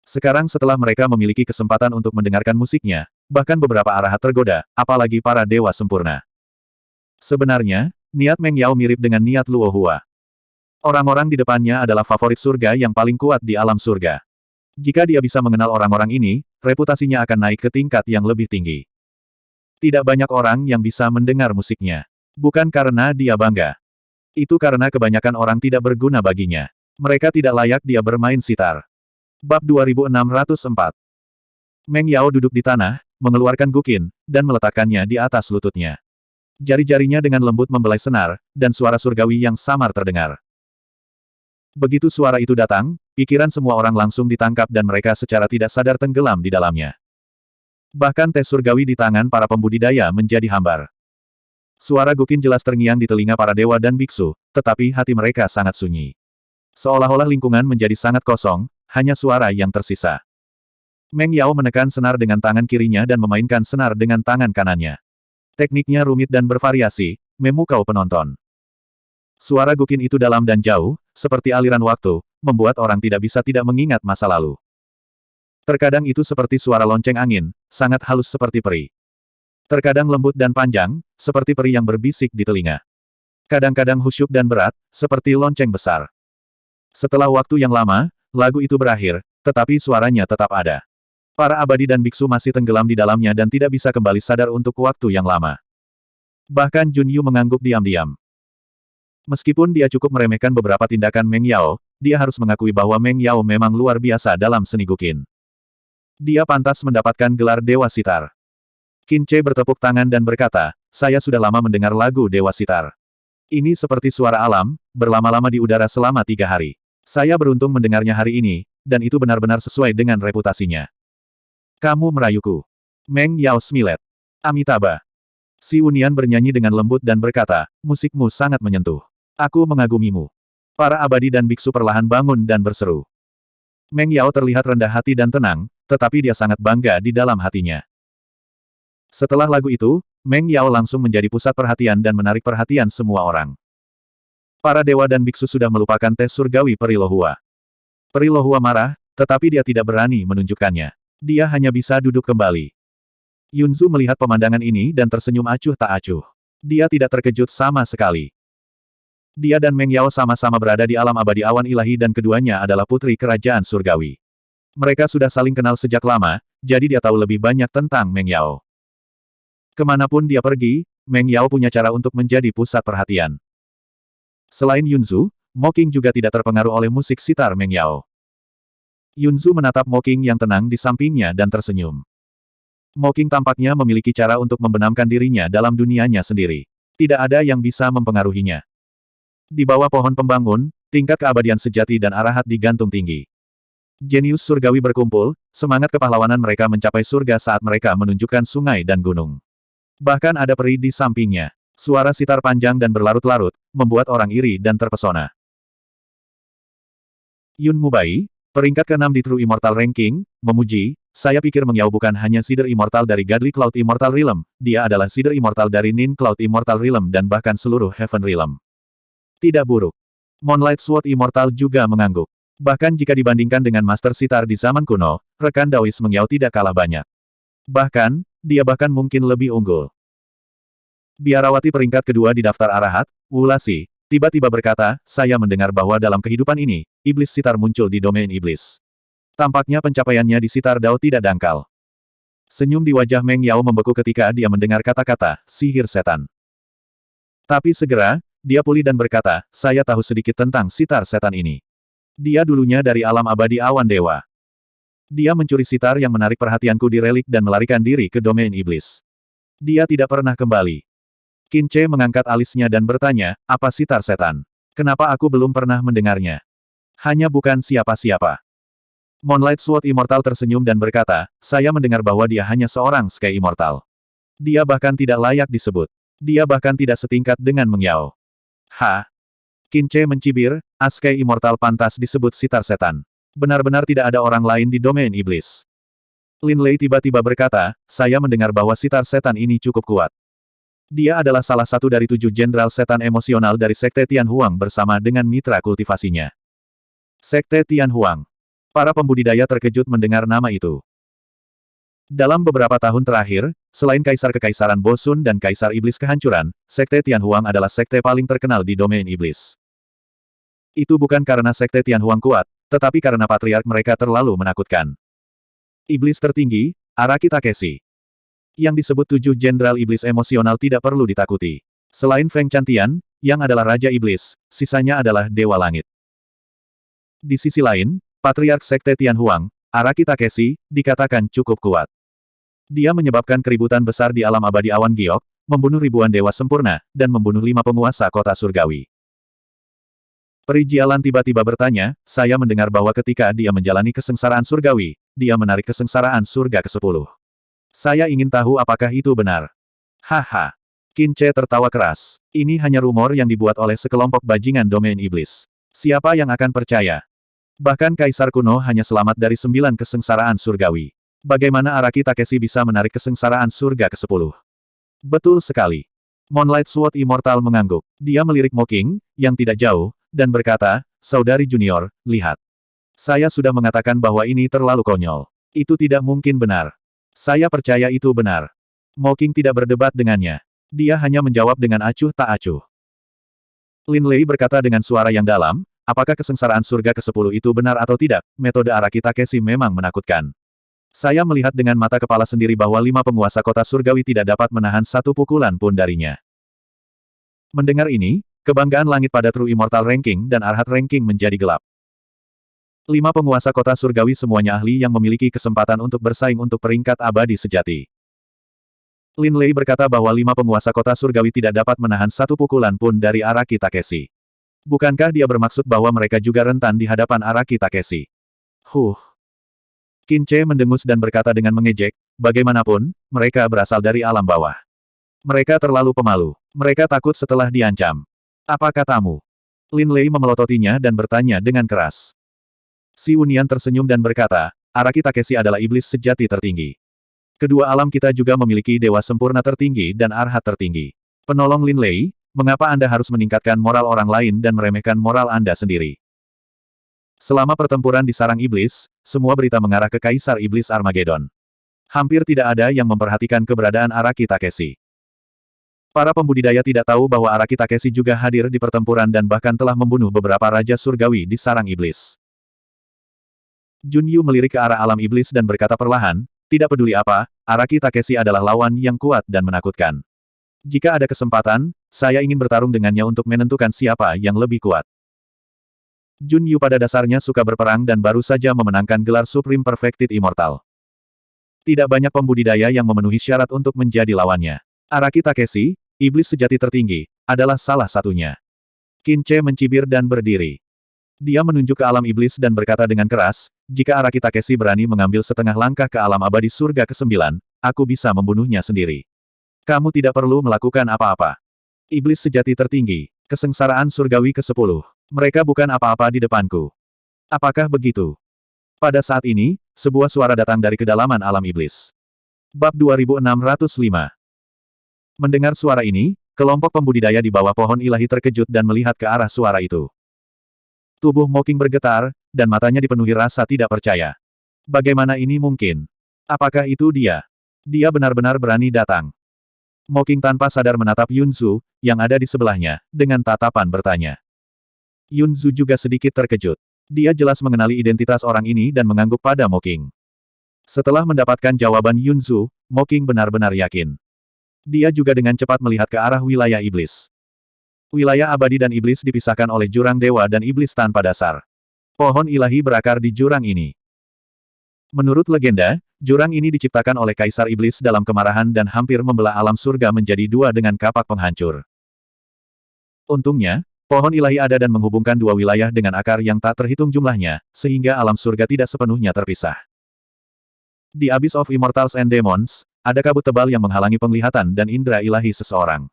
Sekarang setelah mereka memiliki kesempatan untuk mendengarkan musiknya, bahkan beberapa arahat tergoda, apalagi para dewa sempurna. Sebenarnya, niat Meng Yao mirip dengan niat Luo Hua. Orang-orang di depannya adalah favorit surga yang paling kuat di alam surga. Jika dia bisa mengenal orang-orang ini, reputasinya akan naik ke tingkat yang lebih tinggi. Tidak banyak orang yang bisa mendengar musiknya. Bukan karena dia bangga. Itu karena kebanyakan orang tidak berguna baginya. Mereka tidak layak dia bermain sitar. Bab 2604. Meng Yao duduk di tanah, mengeluarkan gukin, dan meletakkannya di atas lututnya. Jari-jarinya dengan lembut membelai senar, dan suara surgawi yang samar terdengar. Begitu suara itu datang, pikiran semua orang langsung ditangkap dan mereka secara tidak sadar tenggelam di dalamnya. Bahkan tes surgawi di tangan para pembudidaya menjadi hambar. Suara gukin jelas terngiang di telinga para dewa dan biksu, tetapi hati mereka sangat sunyi. Seolah-olah lingkungan menjadi sangat kosong, hanya suara yang tersisa. Meng Yao menekan senar dengan tangan kirinya dan memainkan senar dengan tangan kanannya. Tekniknya rumit dan bervariasi, memukau penonton. Suara gukin itu dalam dan jauh, seperti aliran waktu, membuat orang tidak bisa tidak mengingat masa lalu. Terkadang itu seperti suara lonceng angin, sangat halus seperti peri. Terkadang lembut dan panjang, seperti peri yang berbisik di telinga. Kadang-kadang khusyuk dan berat, seperti lonceng besar. Setelah waktu yang lama, lagu itu berakhir, tetapi suaranya tetap ada. Para abadi dan biksu masih tenggelam di dalamnya dan tidak bisa kembali sadar untuk waktu yang lama. Bahkan Jun Yu mengangguk diam-diam. Meskipun dia cukup meremehkan beberapa tindakan Meng Yao, dia harus mengakui bahwa Meng Yao memang luar biasa dalam seni gukin. Dia pantas mendapatkan gelar Dewa Sitar. Qin Che bertepuk tangan dan berkata, saya sudah lama mendengar lagu Dewa Sitar. Ini seperti suara alam, berlama-lama di udara selama 3 hari. Saya beruntung mendengarnya hari ini, dan itu benar-benar sesuai dengan reputasinya. Kamu merayuku. Meng Yao smilet. Amitabha. Si Unian bernyanyi dengan lembut dan berkata, musikmu sangat menyentuh. Aku mengagumimu. Para abadi dan biksu perlahan bangun dan berseru. Meng Yao terlihat rendah hati dan tenang, tetapi dia sangat bangga di dalam hatinya. Setelah lagu itu, Meng Yao langsung menjadi pusat perhatian dan menarik perhatian semua orang. Para dewa dan biksu sudah melupakan tes surgawi Peri Lohua. Peri Lohua marah, tetapi dia tidak berani menunjukkannya. Dia hanya bisa duduk kembali. Yunzu melihat pemandangan ini dan tersenyum acuh tak acuh. Dia tidak terkejut sama sekali. Dia dan Meng Yao sama-sama berada di alam abadi awan ilahi dan keduanya adalah putri kerajaan surgawi. Mereka sudah saling kenal sejak lama, jadi dia tahu lebih banyak tentang Meng Yao. Kemanapun dia pergi, Meng Yao punya cara untuk menjadi pusat perhatian. Selain Yunzu, Mo Qing juga tidak terpengaruh oleh musik sitar Meng Yao. Yunzu menatap Mo Qing yang tenang di sampingnya dan tersenyum. Mo Qing tampaknya memiliki cara untuk membenamkan dirinya dalam dunianya sendiri. Tidak ada yang bisa mempengaruhinya. Di bawah pohon pembangun, tingkat keabadian sejati dan arahat digantung tinggi. Jenius surgawi berkumpul, semangat kepahlawanan mereka mencapai surga saat mereka menunjukkan sungai dan gunung. Bahkan ada peri di sampingnya. Suara sitar panjang dan berlarut-larut, membuat orang iri dan terpesona. Yun Mubai, peringkat ke-6 di True Immortal Ranking, memuji, saya pikir Meng Yao bukan hanya Seeder Immortal dari Godly Cloud Immortal Realm, dia adalah Seeder Immortal dari Nin Cloud Immortal Realm dan bahkan seluruh Heaven Realm. Tidak buruk. Moonlight Sword Immortal juga mengangguk. Bahkan jika dibandingkan dengan Master Sitar di zaman kuno, rekan Daois Meng Yao tidak kalah banyak. Bahkan, dia bahkan mungkin lebih unggul. Biarawati peringkat kedua di daftar arahat, Wu Lasi, tiba-tiba berkata, saya mendengar bahwa dalam kehidupan ini, iblis sitar muncul di domain iblis. Tampaknya pencapaiannya di sitar Dao tidak dangkal. Senyum di wajah Meng Yao membeku ketika dia mendengar kata-kata, sihir setan. Tapi segera, dia pulih dan berkata, saya tahu sedikit tentang sitar setan ini. Dia dulunya dari alam abadi awan dewa. Dia mencuri sitar yang menarik perhatianku di relik dan melarikan diri ke domain iblis. Dia tidak pernah kembali. Qin Che mengangkat alisnya dan bertanya, apa sitar setan? Kenapa aku belum pernah mendengarnya? Hanya bukan siapa-siapa. Moonlight Sword Immortal tersenyum dan berkata, saya mendengar bahwa dia hanya seorang Sky Immortal. Dia bahkan tidak layak disebut. Dia bahkan tidak setingkat dengan Meng Yao. Qin Che mencibir, Sky Immortal pantas disebut sitar setan. Benar-benar tidak ada orang lain di domain iblis. Lin Lei tiba-tiba berkata, saya mendengar bahwa sitar setan ini cukup kuat. Dia adalah salah satu dari 7 jenderal setan emosional dari Sekte Tianhuang bersama dengan mitra kultivasinya. Sekte Tianhuang. Para pembudidaya terkejut mendengar nama itu. Dalam beberapa tahun terakhir, selain Kaisar Kekaisaran Bosun dan Kaisar Iblis Kehancuran, Sekte Tianhuang adalah sekte paling terkenal di domain iblis. Itu bukan karena Sekte Tianhuang kuat, tetapi karena patriark mereka terlalu menakutkan. Iblis tertinggi, Araki Takeshi. Yang disebut 7 Jenderal Iblis emosional tidak perlu ditakuti. Selain Feng Chantian, yang adalah Raja Iblis, sisanya adalah Dewa Langit. Di sisi lain, Patriark Sekte Tianhuang, Araki Takeshi, dikatakan cukup kuat. Dia menyebabkan keributan besar di alam abadi awan giok, membunuh ribuan dewa sempurna, dan membunuh 5 penguasa kota surgawi. Peri Jialan tiba-tiba bertanya, saya mendengar bahwa ketika dia menjalani kesengsaraan surgawi, dia menarik kesengsaraan surga ke-10. Saya ingin tahu apakah itu benar. Haha. Qin Che tertawa keras. Ini hanya rumor yang dibuat oleh sekelompok bajingan domain iblis. Siapa yang akan percaya? Bahkan Kaisar kuno hanya selamat dari 9 kesengsaraan surgawi. Bagaimana Araki Takeshi bisa menarik kesengsaraan surga ke-10? Betul sekali. Moonlight Sword Immortal mengangguk. Dia melirik Mocking, yang tidak jauh, dan berkata, Saudari Junior, lihat. Saya sudah mengatakan bahwa ini terlalu konyol. Itu tidak mungkin benar. Saya percaya itu benar. Mocking tidak berdebat dengannya. Dia hanya menjawab dengan acuh tak acuh. Lin Lei berkata dengan suara yang dalam, apakah kesengsaraan surga ke-10 itu benar atau tidak, metode Araki Takeshi memang menakutkan. Saya melihat dengan mata kepala sendiri bahwa 5 penguasa kota surgawi tidak dapat menahan satu pukulan pun darinya. Mendengar ini, kebanggaan langit pada True Immortal Ranking dan Arhat Ranking menjadi gelap. 5 penguasa kota surgawi semuanya ahli yang memiliki kesempatan untuk bersaing untuk peringkat abadi sejati. Lin Lei berkata bahwa 5 penguasa kota surgawi tidak dapat menahan satu pukulan pun dari Araki Takeshi. Bukankah dia bermaksud bahwa mereka juga rentan di hadapan Araki Takeshi? Qin Che mendengus dan berkata dengan mengejek, bagaimanapun, mereka berasal dari alam bawah. Mereka terlalu pemalu. Mereka takut setelah diancam. Apa katamu? Lin Lei memelototinya dan bertanya dengan keras. Si Unian tersenyum dan berkata, Araki Takeshi adalah iblis sejati tertinggi. Kedua alam kita juga memiliki dewa sempurna tertinggi dan arhat tertinggi. Penolong Lin Lei, mengapa Anda harus meningkatkan moral orang lain dan meremehkan moral Anda sendiri? Selama pertempuran di sarang iblis, semua berita mengarah ke Kaisar Iblis Armageddon. Hampir tidak ada yang memperhatikan keberadaan Araki Takeshi. Para pembudidaya tidak tahu bahwa Araki Takeshi juga hadir di pertempuran dan bahkan telah membunuh beberapa raja surgawi di sarang iblis. Jun Yu melirik ke arah alam iblis dan berkata perlahan, tidak peduli apa, Araki Takeshi adalah lawan yang kuat dan menakutkan. Jika ada kesempatan, saya ingin bertarung dengannya untuk menentukan siapa yang lebih kuat. Jun Yu pada dasarnya suka berperang dan baru saja memenangkan gelar Supreme Perfected Immortal. Tidak banyak pembudidaya yang memenuhi syarat untuk menjadi lawannya. Araki Takeshi, iblis sejati tertinggi, adalah salah satunya. Qin Che mencibir dan berdiri. Dia menunjuk ke alam iblis dan berkata dengan keras, jika Araki Takeshi berani mengambil setengah langkah ke alam abadi surga ke-9, aku bisa membunuhnya sendiri. Kamu tidak perlu melakukan apa-apa. Iblis sejati tertinggi, kesengsaraan surgawi ke-10. Mereka bukan apa-apa di depanku. Apakah begitu? Pada saat ini, sebuah suara datang dari kedalaman alam iblis. Bab 2605. Mendengar suara ini, kelompok pembudidaya di bawah pohon ilahi terkejut dan melihat ke arah suara itu. Tubuh Mocking bergetar, dan matanya dipenuhi rasa tidak percaya. Bagaimana ini mungkin? Apakah itu dia? Dia benar-benar berani datang. Mocking tanpa sadar menatap Yunzu, yang ada di sebelahnya, dengan tatapan bertanya. Yunzu juga sedikit terkejut. Dia jelas mengenali identitas orang ini dan mengangguk pada Mocking. Setelah mendapatkan jawaban Yunzu, Mocking benar-benar yakin. Dia juga dengan cepat melihat ke arah wilayah iblis. Wilayah abadi dan iblis dipisahkan oleh jurang dewa dan iblis tanpa dasar. Pohon ilahi berakar di jurang ini. Menurut legenda, jurang ini diciptakan oleh Kaisar Iblis dalam kemarahan dan hampir membelah alam surga menjadi dua dengan kapak penghancur. Untungnya, pohon ilahi ada dan menghubungkan dua wilayah dengan akar yang tak terhitung jumlahnya, sehingga alam surga tidak sepenuhnya terpisah. Di Abyss of Immortals and Demons, ada kabut tebal yang menghalangi penglihatan dan indera ilahi seseorang.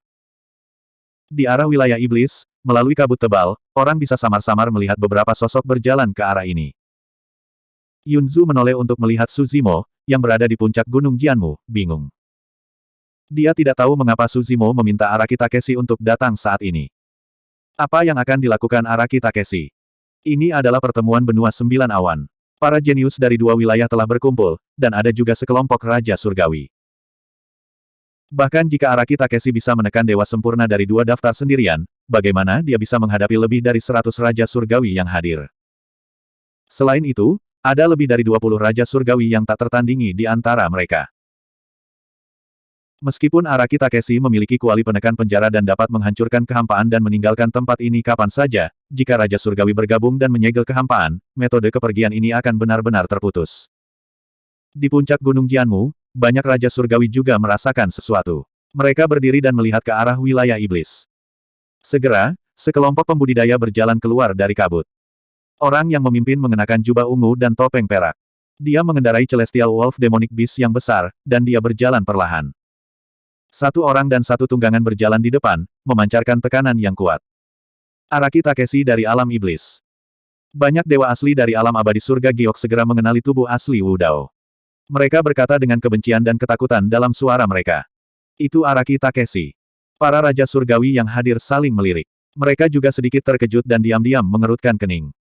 Di arah wilayah iblis, melalui kabut tebal, orang bisa samar-samar melihat beberapa sosok berjalan ke arah ini. Yunzu menoleh untuk melihat Suzimo, yang berada di puncak gunung Jianmu, bingung. Dia tidak tahu mengapa Suzimo meminta Araki Takeshi untuk datang saat ini. Apa yang akan dilakukan Araki Takeshi? Ini adalah pertemuan benua 9 awan. Para jenius dari dua wilayah telah berkumpul, dan ada juga sekelompok Raja Surgawi. Bahkan jika Araki Takeshi bisa menekan dewa sempurna dari dua daftar sendirian, bagaimana dia bisa menghadapi lebih dari 100 Raja Surgawi yang hadir? Selain itu, ada lebih dari 20 Raja Surgawi yang tak tertandingi di antara mereka. Meskipun Araki Takeshi memiliki kuali penekan penjara dan dapat menghancurkan kehampaan dan meninggalkan tempat ini kapan saja, jika Raja Surgawi bergabung dan menyegel kehampaan, metode kepergian ini akan benar-benar terputus. Di puncak Gunung Jianmu, banyak Raja Surgawi juga merasakan sesuatu. Mereka berdiri dan melihat ke arah wilayah iblis. Segera, sekelompok pembudidaya berjalan keluar dari kabut. Orang yang memimpin mengenakan jubah ungu dan topeng perak. Dia mengendarai Celestial Wolf Demonic Beast yang besar, dan dia berjalan perlahan. Satu orang dan satu tunggangan berjalan di depan, memancarkan tekanan yang kuat. Araki Takeshi dari alam iblis. Banyak dewa asli dari alam abadi surga giok segera mengenali tubuh asli Wu Dao. Mereka berkata dengan kebencian dan ketakutan dalam suara mereka. Itu Araki Takeshi. Para Raja Surgawi yang hadir saling melirik. Mereka juga sedikit terkejut dan diam-diam mengerutkan kening.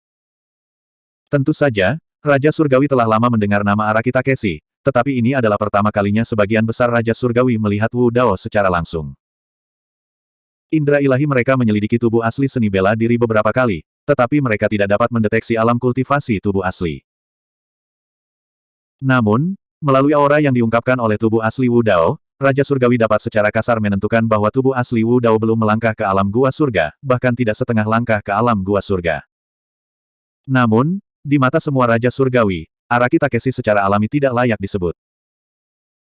Tentu saja, Raja Surgawi telah lama mendengar nama Araki Takeshi, tetapi ini adalah pertama kalinya sebagian besar Raja Surgawi melihat Wu Dao secara langsung. Indra ilahi mereka menyelidiki tubuh asli seni bela diri beberapa kali, tetapi mereka tidak dapat mendeteksi alam kultivasi tubuh asli. Namun, melalui aura yang diungkapkan oleh tubuh asli Wu Dao, Raja Surgawi dapat secara kasar menentukan bahwa tubuh asli Wu Dao belum melangkah ke alam gua surga, bahkan tidak setengah langkah ke alam gua surga. Namun, di mata semua Raja Surgawi, Araki Takeshi secara alami tidak layak disebut.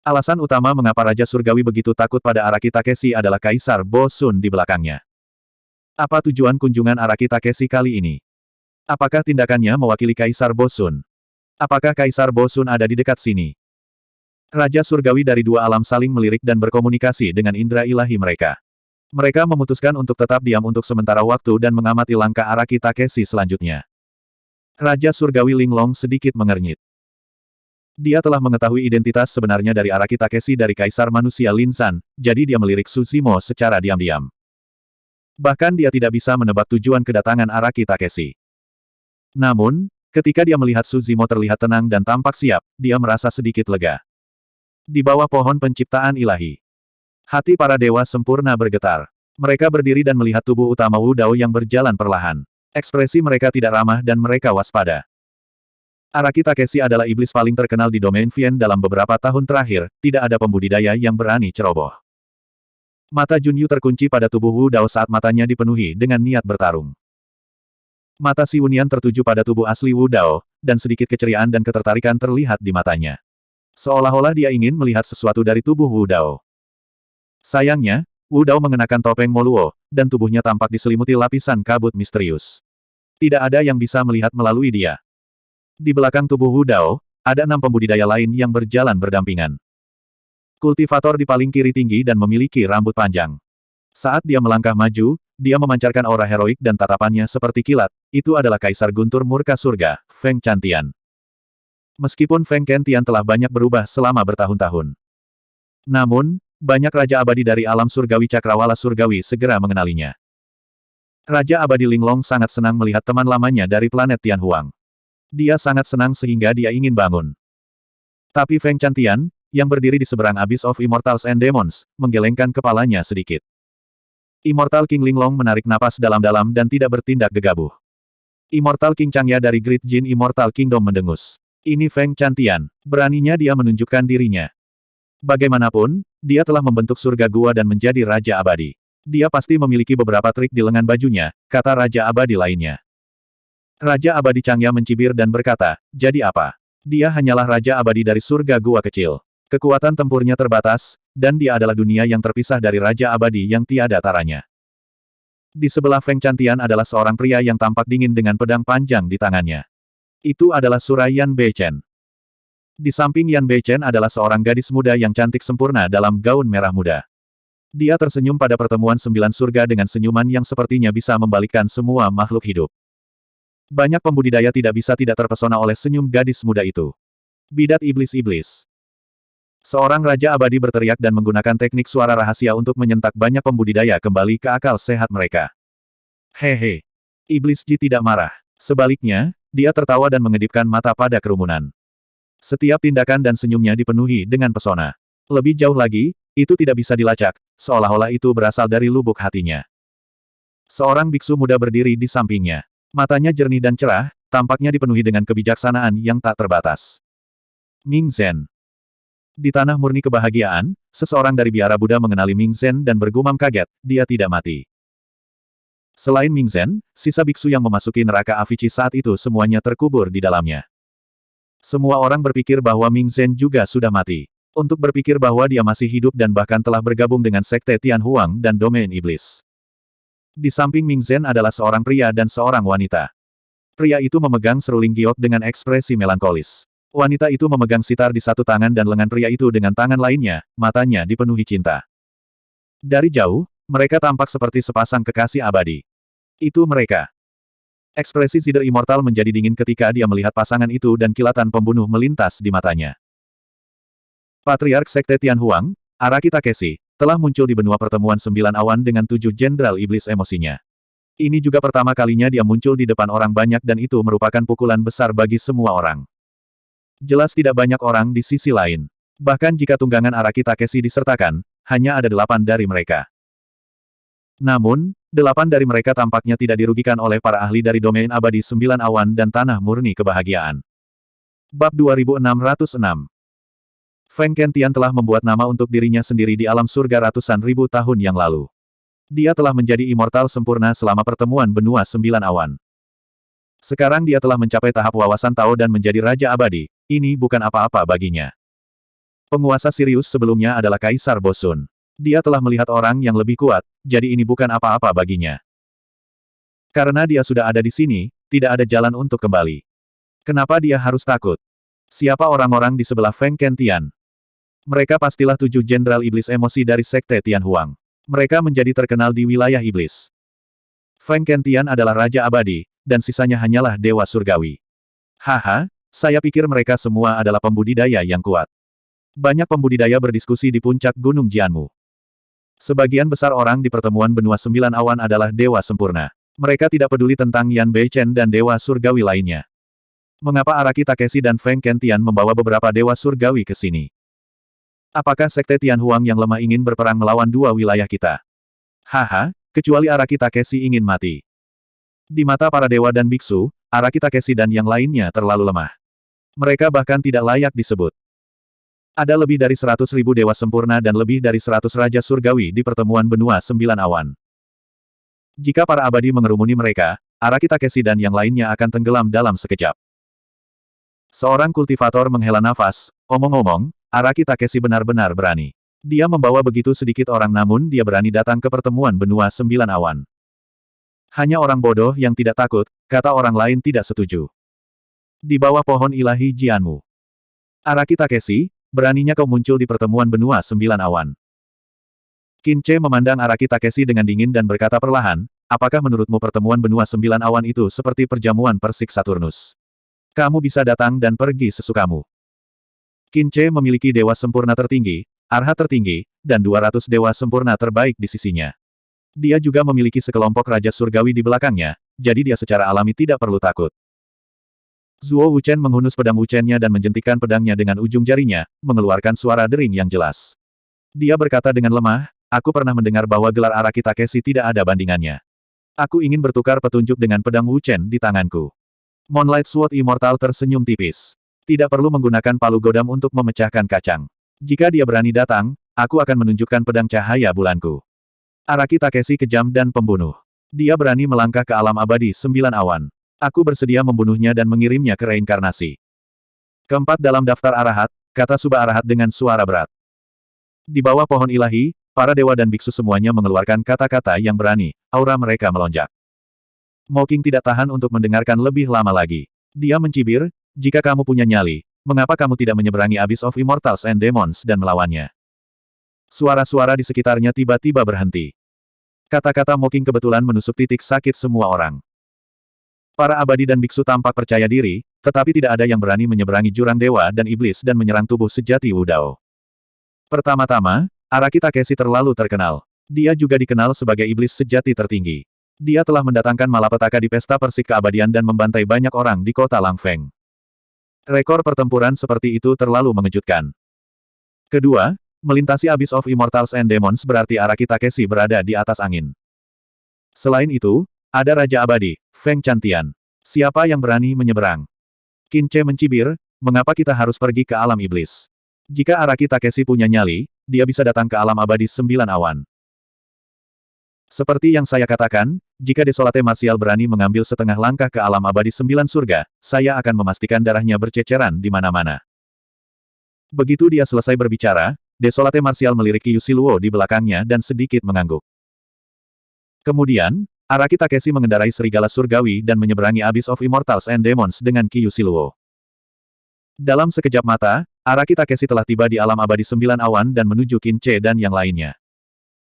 Alasan utama mengapa Raja Surgawi begitu takut pada Araki Takeshi adalah Kaisar Bo Sun di belakangnya. Apa tujuan kunjungan Araki Takeshi kali ini? Apakah tindakannya mewakili Kaisar Bo Sun? Apakah Kaisar Bo Sun ada di dekat sini? Raja Surgawi dari dua alam saling melirik dan berkomunikasi dengan indera ilahi mereka. Mereka memutuskan untuk tetap diam untuk sementara waktu dan mengamati langkah Araki Takeshi selanjutnya. Raja Surgawi Linglong sedikit mengernyit. Dia telah mengetahui identitas sebenarnya dari Araki Takeshi dari Kaisar Manusia Lin San, jadi dia melirik Tsushimo secara diam-diam. Bahkan dia tidak bisa menebak tujuan kedatangan Araki Takeshi. Namun, ketika dia melihat Tsushimo terlihat tenang dan tampak siap, dia merasa sedikit lega. Di bawah pohon penciptaan ilahi, hati para dewa sempurna bergetar. Mereka berdiri dan melihat tubuh utama Wu Dao yang berjalan perlahan. Ekspresi mereka tidak ramah dan mereka waspada. Araki Takeshi adalah iblis paling terkenal di domain Vien dalam beberapa tahun terakhir, tidak ada pembudidaya yang berani ceroboh. Mata Junyu terkunci pada tubuh Wu Dao saat matanya dipenuhi dengan niat bertarung. Mata Si Wunian tertuju pada tubuh asli Wu Dao, dan sedikit keceriaan dan ketertarikan terlihat di matanya. Seolah-olah dia ingin melihat sesuatu dari tubuh Wu Dao. Sayangnya, Wu Dao mengenakan topeng Moluo, dan tubuhnya tampak diselimuti lapisan kabut misterius. Tidak ada yang bisa melihat melalui dia. Di belakang tubuh Wu Dao, ada 6 pembudidaya lain yang berjalan berdampingan. Kultivator di paling kiri tinggi dan memiliki rambut panjang. Saat dia melangkah maju, dia memancarkan aura heroik dan tatapannya seperti kilat. Itu adalah Kaisar Guntur Murka Surga, Feng Chantian. Meskipun Feng Chantian telah banyak berubah selama bertahun-tahun. Namun, banyak Raja Abadi dari alam surgawi Cakrawala Surgawi segera mengenalinya. Raja Abadi Linglong sangat senang melihat teman lamanya dari planet Tianhuang. Dia sangat senang sehingga dia ingin bangun. Tapi Feng Chantian, yang berdiri di seberang Abyss of Immortals and Demons, menggelengkan kepalanya sedikit. Immortal King Linglong menarik napas dalam-dalam dan tidak bertindak gegabah. Immortal King Changya dari Great Jin Immortal Kingdom mendengus. Ini Feng Chantian, beraninya dia menunjukkan dirinya. Bagaimanapun, dia telah membentuk surga gua dan menjadi Raja Abadi. Dia pasti memiliki beberapa trik di lengan bajunya, kata Raja Abadi lainnya. Raja Abadi Changya mencibir dan berkata, jadi apa? Dia hanyalah Raja Abadi dari surga gua kecil. Kekuatan tempurnya terbatas, dan dia adalah dunia yang terpisah dari Raja Abadi yang tiada taranya. Di sebelah Feng Chantian adalah seorang pria yang tampak dingin dengan pedang panjang di tangannya. Itu adalah Surayan Beichen. Di samping Yan Beichen adalah seorang gadis muda yang cantik sempurna dalam gaun merah muda. Dia tersenyum pada pertemuan 9 surga dengan senyuman yang sepertinya bisa membalikkan semua makhluk hidup. Banyak pembudidaya tidak bisa tidak terpesona oleh senyum gadis muda itu. Bidat iblis-iblis. Seorang Raja Abadi berteriak dan menggunakan teknik suara rahasia untuk menyentak banyak pembudidaya kembali ke akal sehat mereka. Hehe. Iblis Ji tidak marah. Sebaliknya, dia tertawa dan mengedipkan mata pada kerumunan. Setiap tindakan dan senyumnya dipenuhi dengan pesona. Lebih jauh lagi, itu tidak bisa dilacak, seolah-olah itu berasal dari lubuk hatinya. Seorang biksu muda berdiri di sampingnya. Matanya jernih dan cerah, tampaknya dipenuhi dengan kebijaksanaan yang tak terbatas. Ming Zhen. Di tanah murni kebahagiaan, seseorang dari biara Buddha mengenali Ming Zhen dan bergumam kaget, dia tidak mati. Selain Ming Zhen, sisa biksu yang memasuki neraka Avici saat itu semuanya terkubur di dalamnya. Semua orang berpikir bahwa Ming Zhen juga sudah mati. Untuk berpikir bahwa dia masih hidup dan bahkan telah bergabung dengan Sekte Tianhuang dan Domain Iblis. Di samping Ming Zhen adalah seorang pria dan seorang wanita. Pria itu memegang seruling giok dengan ekspresi melankolis. Wanita itu memegang sitar di satu tangan dan lengan pria itu dengan tangan lainnya, matanya dipenuhi cinta. Dari jauh, mereka tampak seperti sepasang kekasih abadi. Itu mereka. Ekspresi Zider Immortal menjadi dingin ketika dia melihat pasangan itu dan kilatan pembunuh melintas di matanya. Patriark Sekte Tianhuang, Araki Takeshi, telah muncul di benua pertemuan 9 awan dengan 7 jenderal iblis emosinya. Ini juga pertama kalinya dia muncul di depan orang banyak dan itu merupakan pukulan besar bagi semua orang. Jelas tidak banyak orang di sisi lain. Bahkan jika tunggangan Araki Takeshi disertakan, hanya ada 8 dari mereka. Namun, 8 dari mereka tampaknya tidak dirugikan oleh para ahli dari domain abadi 9 awan dan tanah murni kebahagiaan. Bab 2606. Feng Kentian telah membuat nama untuk dirinya sendiri di alam surga ratusan ribu tahun yang lalu. Dia telah menjadi immortal sempurna selama pertemuan benua 9 awan. Sekarang dia telah mencapai tahap wawasan Tao dan menjadi Raja Abadi, ini bukan apa-apa baginya. Penguasa Sirius sebelumnya adalah Kaisar Bosun. Dia telah melihat orang yang lebih kuat, jadi ini bukan apa-apa baginya. Karena dia sudah ada di sini, tidak ada jalan untuk kembali. Kenapa dia harus takut? Siapa orang-orang di sebelah Feng Kentian? Mereka pastilah 7 jenderal iblis emosi dari Sekte Tianhuang. Mereka menjadi terkenal di wilayah iblis. Feng Kentian adalah Raja Abadi, dan sisanya hanyalah Dewa Surgawi. Haha, saya pikir mereka semua adalah pembudidaya yang kuat. Banyak pembudidaya berdiskusi di puncak Gunung Jianmu. Sebagian besar orang di pertemuan benua 9 awan adalah dewa sempurna. Mereka tidak peduli tentang Yan Beichen dan dewa surgawi lainnya. Mengapa Araki Takeshi dan Feng Kentian membawa beberapa dewa surgawi ke sini? Apakah Sekte Tianhuang yang lemah ingin berperang melawan 2 wilayah kita? Haha, kecuali Araki Takeshi ingin mati. Di mata para dewa dan biksu, Araki Takeshi dan yang lainnya terlalu lemah. Mereka bahkan tidak layak disebut. Ada lebih dari 100.000 dewa sempurna dan lebih dari 100 raja surgawi di pertemuan benua 9 awan. Jika para abadi mengerumuni mereka, Araki Takeshi dan yang lainnya akan tenggelam dalam sekejap. Seorang kultivator menghela nafas, omong-omong, Araki Takeshi benar-benar berani. Dia membawa begitu sedikit orang namun dia berani datang ke pertemuan benua 9 awan. Hanya orang bodoh yang tidak takut, kata orang lain tidak setuju. Di bawah pohon ilahi Jianmu. Araki Takeshi, beraninya kau muncul di pertemuan benua 9 awan. Qin Che memandang Araki Takeshi dengan dingin dan berkata perlahan, apakah menurutmu pertemuan benua 9 awan itu seperti perjamuan persik Saturnus? Kamu bisa datang dan pergi sesukamu. Qin Che memiliki dewa sempurna tertinggi, arhat tertinggi, dan 200 dewa sempurna terbaik di sisinya. Dia juga memiliki sekelompok raja surgawi di belakangnya, jadi dia secara alami tidak perlu takut. Zuo Wuchen menghunus pedang Wuchen-nya dan menjentikkan pedangnya dengan ujung jarinya, mengeluarkan suara dering yang jelas. Dia berkata dengan lemah, aku pernah mendengar bahwa gelar Araki Takeshi tidak ada bandingannya. Aku ingin bertukar petunjuk dengan pedang Wuchen di tanganku. Moonlight Sword Immortal tersenyum tipis. Tidak perlu menggunakan palu godam untuk memecahkan kacang. Jika dia berani datang, aku akan menunjukkan pedang cahaya bulanku. Araki Takeshi kejam dan pembunuh. Dia berani melangkah ke alam abadi 9 awan. Aku bersedia membunuhnya dan mengirimnya ke reinkarnasi. Keempat dalam daftar arahat, kata Suba Arahat dengan suara berat. Di bawah pohon ilahi, para dewa dan biksu semuanya mengeluarkan kata-kata yang berani, aura mereka melonjak. Mocking tidak tahan untuk mendengarkan lebih lama lagi. Dia mencibir, jika kamu punya nyali, mengapa kamu tidak menyeberangi Abyss of Immortals and Demons dan melawannya? Suara-suara di sekitarnya tiba-tiba berhenti. Kata-kata Mocking kebetulan menusuk titik sakit semua orang. Para abadi dan biksu tampak percaya diri, tetapi tidak ada yang berani menyeberangi jurang dewa dan iblis dan menyerang tubuh sejati Wu Dao. Pertama-tama, Araki Takeshi terlalu terkenal. Dia juga dikenal sebagai iblis sejati tertinggi. Dia telah mendatangkan malapetaka di pesta persik keabadian dan membantai banyak orang di kota Langfeng. Rekor pertempuran seperti itu terlalu mengejutkan. Kedua, melintasi Abyss of Immortals and Demons berarti Araki Takeshi berada di atas angin. Selain itu, ada Raja Abadi, Feng Chantian. Siapa yang berani menyeberang? Qin Che mencibir, mengapa kita harus pergi ke alam iblis? Jika Araki Takeshi punya nyali, dia bisa datang ke alam abadi 9 awan. Seperti yang saya katakan, jika Desolate Martial berani mengambil setengah langkah ke alam abadi 9 surga, saya akan memastikan darahnya berceceran di mana-mana. Begitu dia selesai berbicara, Desolate Martial melirik Qiyushi Luo di belakangnya dan sedikit mengangguk. Kemudian, Araki Takeshi mengendarai serigala surgawi dan menyeberangi Abyss of Immortals and Demons dengan Qiyushi Luo. Dalam sekejap mata, Araki Takeshi telah tiba di alam abadi 9 awan dan menuju Qin Che dan yang lainnya.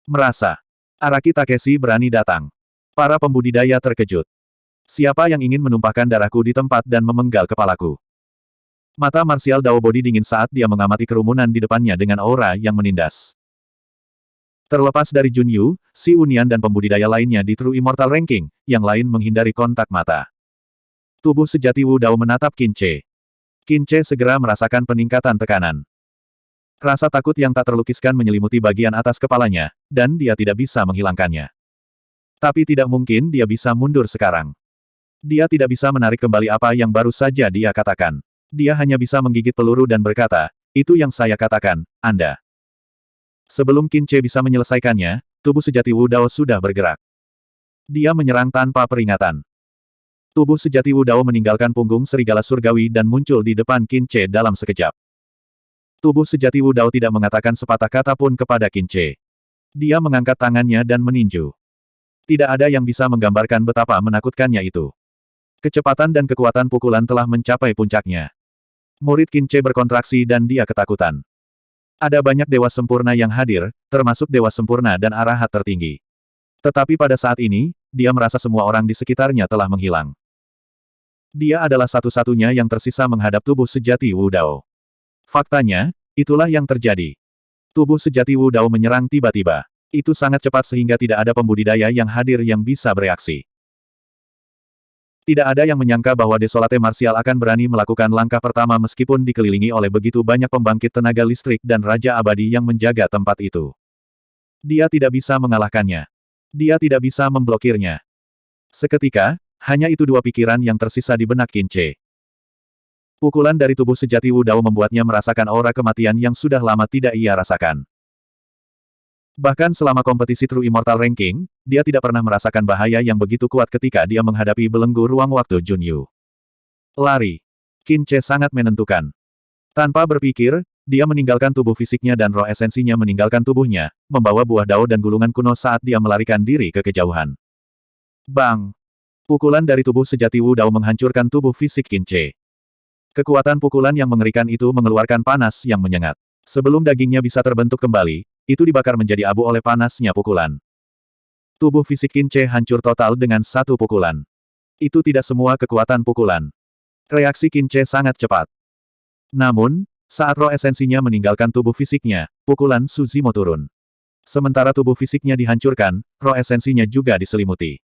Merasa Araki Takeshi berani datang. Para pembudidaya terkejut. Siapa yang ingin menumpahkan darahku di tempat dan memenggal kepalaku? Mata Martial Dao Body dingin saat dia mengamati kerumunan di depannya dengan aura yang menindas. Terlepas dari Jun Yu, Si Unian dan pembudidaya lainnya di True Immortal Ranking, yang lain menghindari kontak mata. Tubuh sejati Wu Dao menatap Qin Che. Qin Che segera merasakan peningkatan tekanan. Rasa takut yang tak terlukiskan menyelimuti bagian atas kepalanya, dan dia tidak bisa menghilangkannya. Tapi tidak mungkin dia bisa mundur sekarang. Dia tidak bisa menarik kembali apa yang baru saja dia katakan. Dia hanya bisa menggigit peluru dan berkata, itu yang saya katakan, Anda. Sebelum Qin Che bisa menyelesaikannya, tubuh sejati Wu Dao sudah bergerak. Dia menyerang tanpa peringatan. Tubuh sejati Wu Dao meninggalkan punggung serigala surgawi dan muncul di depan Qin Che dalam sekejap. Tubuh sejati Wu Dao tidak mengatakan sepatah kata pun kepada Qin Che. Dia mengangkat tangannya dan meninju. Tidak ada yang bisa menggambarkan betapa menakutkannya itu. Kecepatan dan kekuatan pukulan telah mencapai puncaknya. Murid Qin Che berkontraksi dan dia ketakutan. Ada banyak dewa sempurna yang hadir, termasuk dewa sempurna dan arahat tertinggi. Tetapi pada saat ini, dia merasa semua orang di sekitarnya telah menghilang. Dia adalah satu-satunya yang tersisa menghadap tubuh sejati Wu Dao. Faktanya, itulah yang terjadi. Tubuh sejati Wu Dao menyerang tiba-tiba. Itu sangat cepat sehingga tidak ada pembudidaya yang hadir yang bisa bereaksi. Tidak ada yang menyangka bahwa Desolate Martial akan berani melakukan langkah pertama meskipun dikelilingi oleh begitu banyak pembangkit tenaga listrik dan Raja Abadi yang menjaga tempat itu. Dia tidak bisa mengalahkannya. Dia tidak bisa memblokirnya. Seketika, hanya itu dua pikiran yang tersisa di benak Qin Che. Pukulan dari tubuh sejati Wu Dao membuatnya merasakan aura kematian yang sudah lama tidak ia rasakan. Bahkan selama kompetisi True Immortal Ranking, dia tidak pernah merasakan bahaya yang begitu kuat ketika dia menghadapi belenggu ruang waktu Jun Yu. Lari. Qin Che sangat menentukan. Tanpa berpikir, dia meninggalkan tubuh fisiknya dan roh esensinya meninggalkan tubuhnya, membawa buah dao dan gulungan kuno saat dia melarikan diri ke kejauhan. Bang! Pukulan dari tubuh sejati Wu Dao menghancurkan tubuh fisik Qin Che. Kekuatan pukulan yang mengerikan itu mengeluarkan panas yang menyengat. Sebelum dagingnya bisa terbentuk kembali, itu dibakar menjadi abu oleh panasnya pukulan. Tubuh fisik Qin Che hancur total dengan satu pukulan. Itu tidak semua kekuatan pukulan. Reaksi Qin Che sangat cepat. Namun, saat roh esensinya meninggalkan tubuh fisiknya, pukulan Suzimo turun. Sementara tubuh fisiknya dihancurkan, roh esensinya juga diselimuti.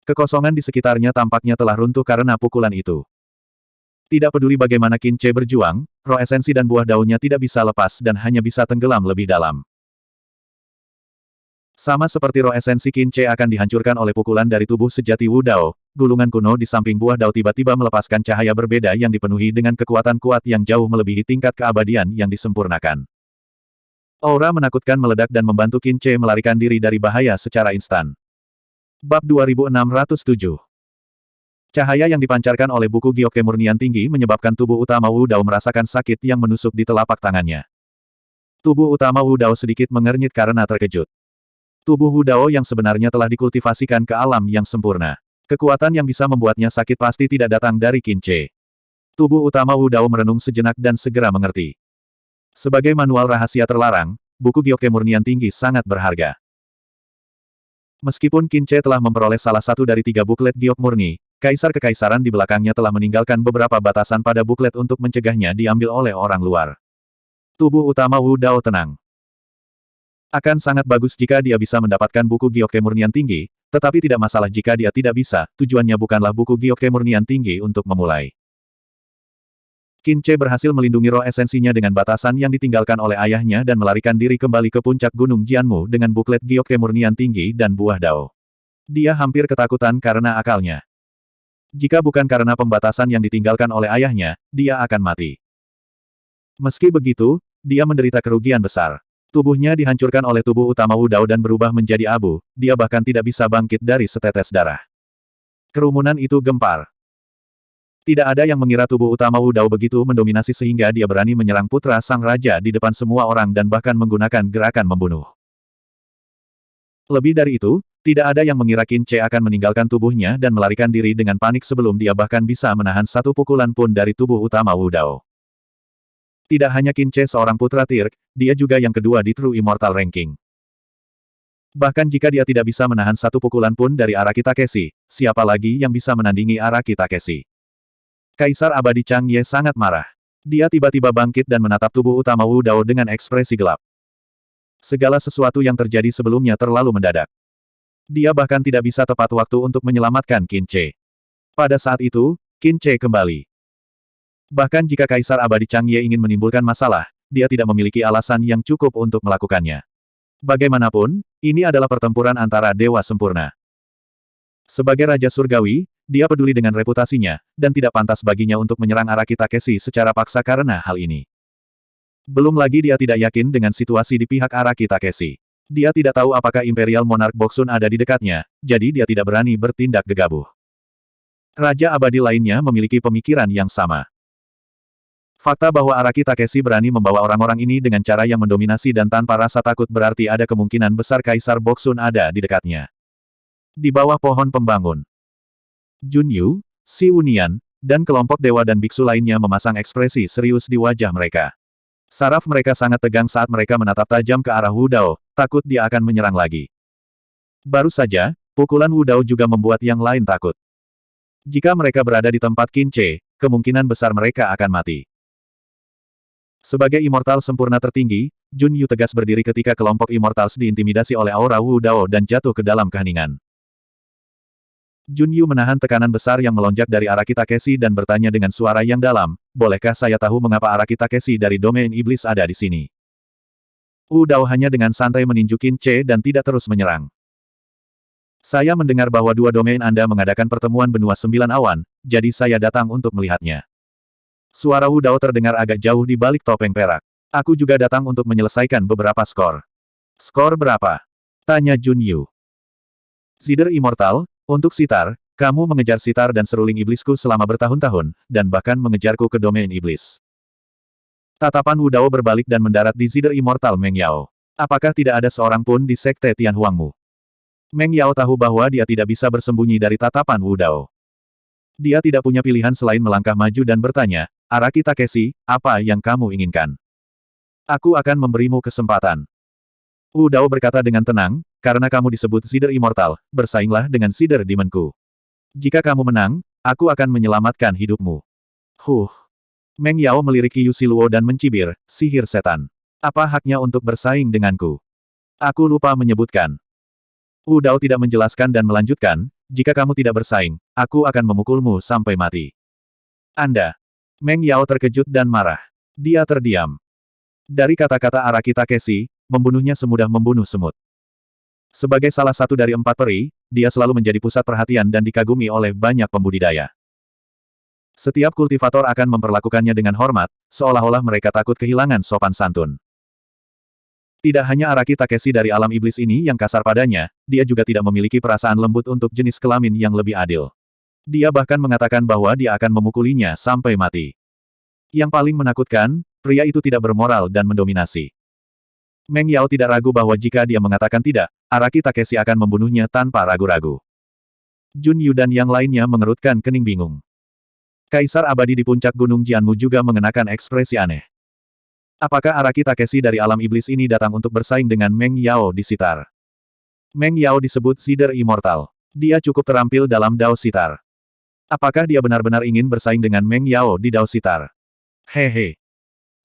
Kekosongan di sekitarnya tampaknya telah runtuh karena pukulan itu. Tidak peduli bagaimana Qin Che berjuang, roh esensi dan buah daunnya tidak bisa lepas dan hanya bisa tenggelam lebih dalam. Sama seperti roh esensi Qin Che akan dihancurkan oleh pukulan dari tubuh sejati Wu Dao, gulungan kuno di samping buah dao tiba-tiba melepaskan cahaya berbeda yang dipenuhi dengan kekuatan kuat yang jauh melebihi tingkat keabadian yang disempurnakan. Aura menakutkan meledak dan membantu Qin Che melarikan diri dari bahaya secara instan. Bab 2607. Cahaya yang dipancarkan oleh buku giok kemurnian tinggi menyebabkan tubuh utama Wu Dao merasakan sakit yang menusuk di telapak tangannya. Tubuh utama Wu Dao sedikit mengernyit karena terkejut. Tubuh Wu Dao yang sebenarnya telah dikultivasikan ke alam yang sempurna. Kekuatan yang bisa membuatnya sakit pasti tidak datang dari Qin Che. Tubuh utama Wu Dao merenung sejenak dan segera mengerti. Sebagai manual rahasia terlarang, buku giok kemurnian tinggi sangat berharga. Meskipun Qin Che telah memperoleh salah satu dari 3 buklet giok murni, Kaisar Kekaisaran di belakangnya telah meninggalkan beberapa batasan pada buklet untuk mencegahnya diambil oleh orang luar. Tubuh utama Wu Dao tenang. Akan sangat bagus jika dia bisa mendapatkan buku giok kemurnian tinggi, tetapi tidak masalah jika dia tidak bisa, tujuannya bukanlah buku giok kemurnian tinggi untuk memulai. Qin Che berhasil melindungi roh esensinya dengan batasan yang ditinggalkan oleh ayahnya dan melarikan diri kembali ke puncak Gunung Jianmu dengan buklet giok kemurnian tinggi dan buah dao. Dia hampir ketakutan karena akalnya. Jika bukan karena pembatasan yang ditinggalkan oleh ayahnya, dia akan mati. Meski begitu, dia menderita kerugian besar. Tubuhnya dihancurkan oleh tubuh utama Wu Dao dan berubah menjadi abu, dia bahkan tidak bisa bangkit dari setetes darah. Kerumunan itu gempar. Tidak ada yang mengira tubuh utama Wu Dao begitu mendominasi sehingga dia berani menyerang putra sang raja di depan semua orang dan bahkan menggunakan gerakan membunuh. Lebih dari itu, tidak ada yang mengira Qin Che akan meninggalkan tubuhnya dan melarikan diri dengan panik sebelum dia bahkan bisa menahan satu pukulan pun dari tubuh utama Wu Dao. Tidak hanya Qin Che seorang putra Tirk, dia juga yang kedua di True Immortal Ranking. Bahkan jika dia tidak bisa menahan satu pukulan pun dari Araki Takeshi, siapa lagi yang bisa menandingi Araki Takeshi? Kaisar Abadi Chang Ye sangat marah. Dia tiba-tiba bangkit dan menatap tubuh utama Wu Dao dengan ekspresi gelap. Segala sesuatu yang terjadi sebelumnya terlalu mendadak. Dia bahkan tidak bisa tepat waktu untuk menyelamatkan Qin Che. Pada saat itu, Qin Che kembali. Bahkan jika Kaisar Abadi Chang Ye ingin menimbulkan masalah, dia tidak memiliki alasan yang cukup untuk melakukannya. Bagaimanapun, ini adalah pertempuran antara dewa sempurna. Sebagai Raja Surgawi, dia peduli dengan reputasinya, dan tidak pantas baginya untuk menyerang Araki Takeshi secara paksa karena hal ini. Belum lagi dia tidak yakin dengan situasi di pihak Araki Takeshi. Dia tidak tahu apakah Imperial Monarch Boksun ada di dekatnya, jadi dia tidak berani bertindak gegabah. Raja abadi lainnya memiliki pemikiran yang sama. Fakta bahwa Araki Takeshi berani membawa orang-orang ini dengan cara yang mendominasi dan tanpa rasa takut berarti ada kemungkinan besar Kaisar Boksun ada di dekatnya. Di bawah pohon pembangun, Jun Yu, Si Wunian, dan kelompok dewa dan biksu lainnya memasang ekspresi serius di wajah mereka. Saraf mereka sangat tegang saat mereka menatap tajam ke arah Wu Dao, takut dia akan menyerang lagi. Baru saja, pukulan Wu Dao juga membuat yang lain takut. Jika mereka berada di tempat Qin Che, kemungkinan besar mereka akan mati. Sebagai immortal sempurna tertinggi, Jun Yu tegas berdiri ketika kelompok immortals diintimidasi oleh aura Wu Dao dan jatuh ke dalam keheningan. Jun Yu menahan tekanan besar yang melonjak dari Araki Takeshi dan bertanya dengan suara yang dalam, bolehkah saya tahu mengapa Araki Takeshi dari domain iblis ada di sini? Wu Dao hanya dengan santai meninju Qin Che dan tidak terus menyerang. Saya mendengar bahwa dua domain Anda mengadakan pertemuan benua 9 awan, jadi saya datang untuk melihatnya. Suara Wu Dao terdengar agak jauh di balik topeng perak. Aku juga datang untuk menyelesaikan beberapa skor. Skor berapa? Tanya Jun Yu. Sider Immortal, untuk Sitar, kamu mengejar Sitar dan seruling iblisku selama bertahun-tahun, dan bahkan mengejarku ke domain iblis. Tatapan Wu Dao berbalik dan mendarat di Sider Immortal Meng Yao. Apakah tidak ada seorang pun di sekte Tianhuangmu? Meng Yao tahu bahwa dia tidak bisa bersembunyi dari tatapan Wu Dao. Dia tidak punya pilihan selain melangkah maju dan bertanya, Araki Takeshi, apa yang kamu inginkan? Aku akan memberimu kesempatan. Wu Dao berkata dengan tenang, karena kamu disebut Sider Immortal, bersainglah dengan Sider Demonku. Jika kamu menang, aku akan menyelamatkan hidupmu. Meng Yao melirik Qiu Siluo dan mencibir, sihir setan. Apa haknya untuk bersaing denganku? Aku lupa menyebutkan. Wu Dao tidak menjelaskan dan melanjutkan, jika kamu tidak bersaing, aku akan memukulmu sampai mati. Anda. Meng Yao terkejut dan marah. Dia terdiam. Dari kata-kata Araki Takeshi, membunuhnya semudah membunuh semut. Sebagai salah satu dari 4 peri, dia selalu menjadi pusat perhatian dan dikagumi oleh banyak pembudidaya. Setiap kultivator akan memperlakukannya dengan hormat, seolah-olah mereka takut kehilangan sopan santun. Tidak hanya Araki Takeshi dari alam iblis ini yang kasar padanya, dia juga tidak memiliki perasaan lembut untuk jenis kelamin yang lebih adil. Dia bahkan mengatakan bahwa dia akan memukulinya sampai mati. Yang paling menakutkan, pria itu tidak bermoral dan mendominasi. Meng Yao tidak ragu bahwa jika dia mengatakan tidak, Araki Takeshi akan membunuhnya tanpa ragu-ragu. Jun Yu dan yang lainnya mengerutkan kening bingung. Kaisar abadi di puncak gunung Jianmu juga mengenakan ekspresi aneh. Apakah Araki Takeshi dari alam iblis ini datang untuk bersaing dengan Meng Yao di Sitar? Meng Yao disebut Sider Immortal. Dia cukup terampil dalam Dao Sitar. Apakah dia benar-benar ingin bersaing dengan Meng Yao di Dao Sitar? Hehe.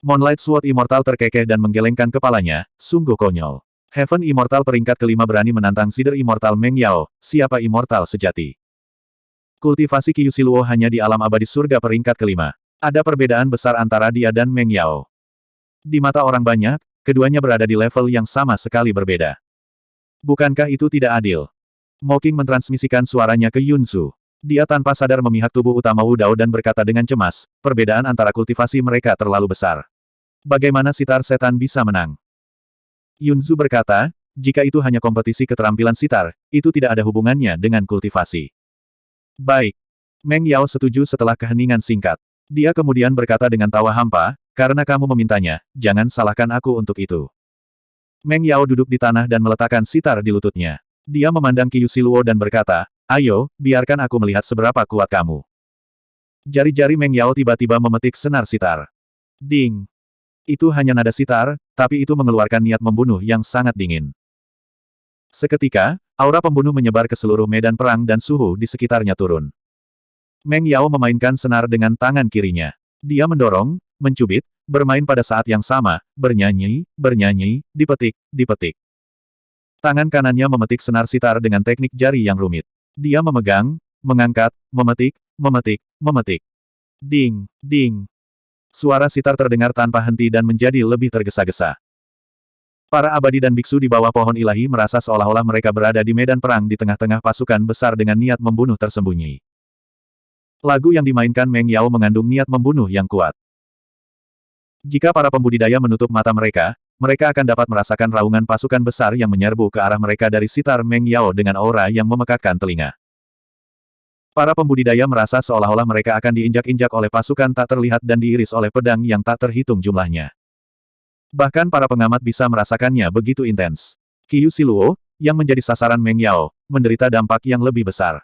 Moonlight Sword Immortal terkekeh dan menggelengkan kepalanya, sungguh konyol. Heaven Immortal peringkat kelima berani menantang Sider Immortal Meng Yao, siapa Immortal sejati? Kultivasi Qiu Siluo hanya di alam abadi surga peringkat kelima. Ada perbedaan besar antara dia dan Meng Yao. Di mata orang banyak, keduanya berada di level yang sama sekali berbeda. Bukankah itu tidak adil? Mocking mentransmisikan suaranya ke Yunzu. Dia tanpa sadar memihak tubuh utama Wu Dao dan berkata dengan cemas, perbedaan antara kultivasi mereka terlalu besar. Bagaimana sitar setan bisa menang? Yunzu berkata, jika itu hanya kompetisi keterampilan sitar, itu tidak ada hubungannya dengan kultivasi. Baik. Meng Yao setuju setelah keheningan singkat. Dia kemudian berkata dengan tawa hampa, karena kamu memintanya, jangan salahkan aku untuk itu. Meng Yao duduk di tanah dan meletakkan sitar di lututnya. Dia memandang Qiu Siluo dan berkata, ayo, biarkan aku melihat seberapa kuat kamu. Jari-jari Meng Yao tiba-tiba memetik senar sitar. Ding! Itu hanya nada sitar, tapi itu mengeluarkan niat membunuh yang sangat dingin. Seketika, aura pembunuh menyebar ke seluruh medan perang dan suhu di sekitarnya turun. Meng Yao memainkan senar dengan tangan kirinya. Dia mendorong, mencubit, bermain pada saat yang sama, bernyanyi, dipetik, dipetik. Tangan kanannya memetik senar sitar dengan teknik jari yang rumit. Dia memegang, mengangkat, memetik, memetik. Ding, ding. Suara sitar terdengar tanpa henti dan menjadi lebih tergesa-gesa. Para abadi dan biksu di bawah pohon ilahi merasa seolah-olah mereka berada di medan perang di tengah-tengah pasukan besar dengan niat membunuh tersembunyi. Lagu yang dimainkan Meng Yao mengandung niat membunuh yang kuat. Jika para pembudidaya menutup mata mereka, mereka akan dapat merasakan raungan pasukan besar yang menyerbu ke arah mereka dari sitar Meng Yao dengan aura yang memekakkan telinga. Para pembudidaya merasa seolah-olah mereka akan diinjak-injak oleh pasukan tak terlihat dan diiris oleh pedang yang tak terhitung jumlahnya. Bahkan para pengamat bisa merasakannya begitu intens. Qiu Siluo, yang menjadi sasaran Meng Yao, menderita dampak yang lebih besar.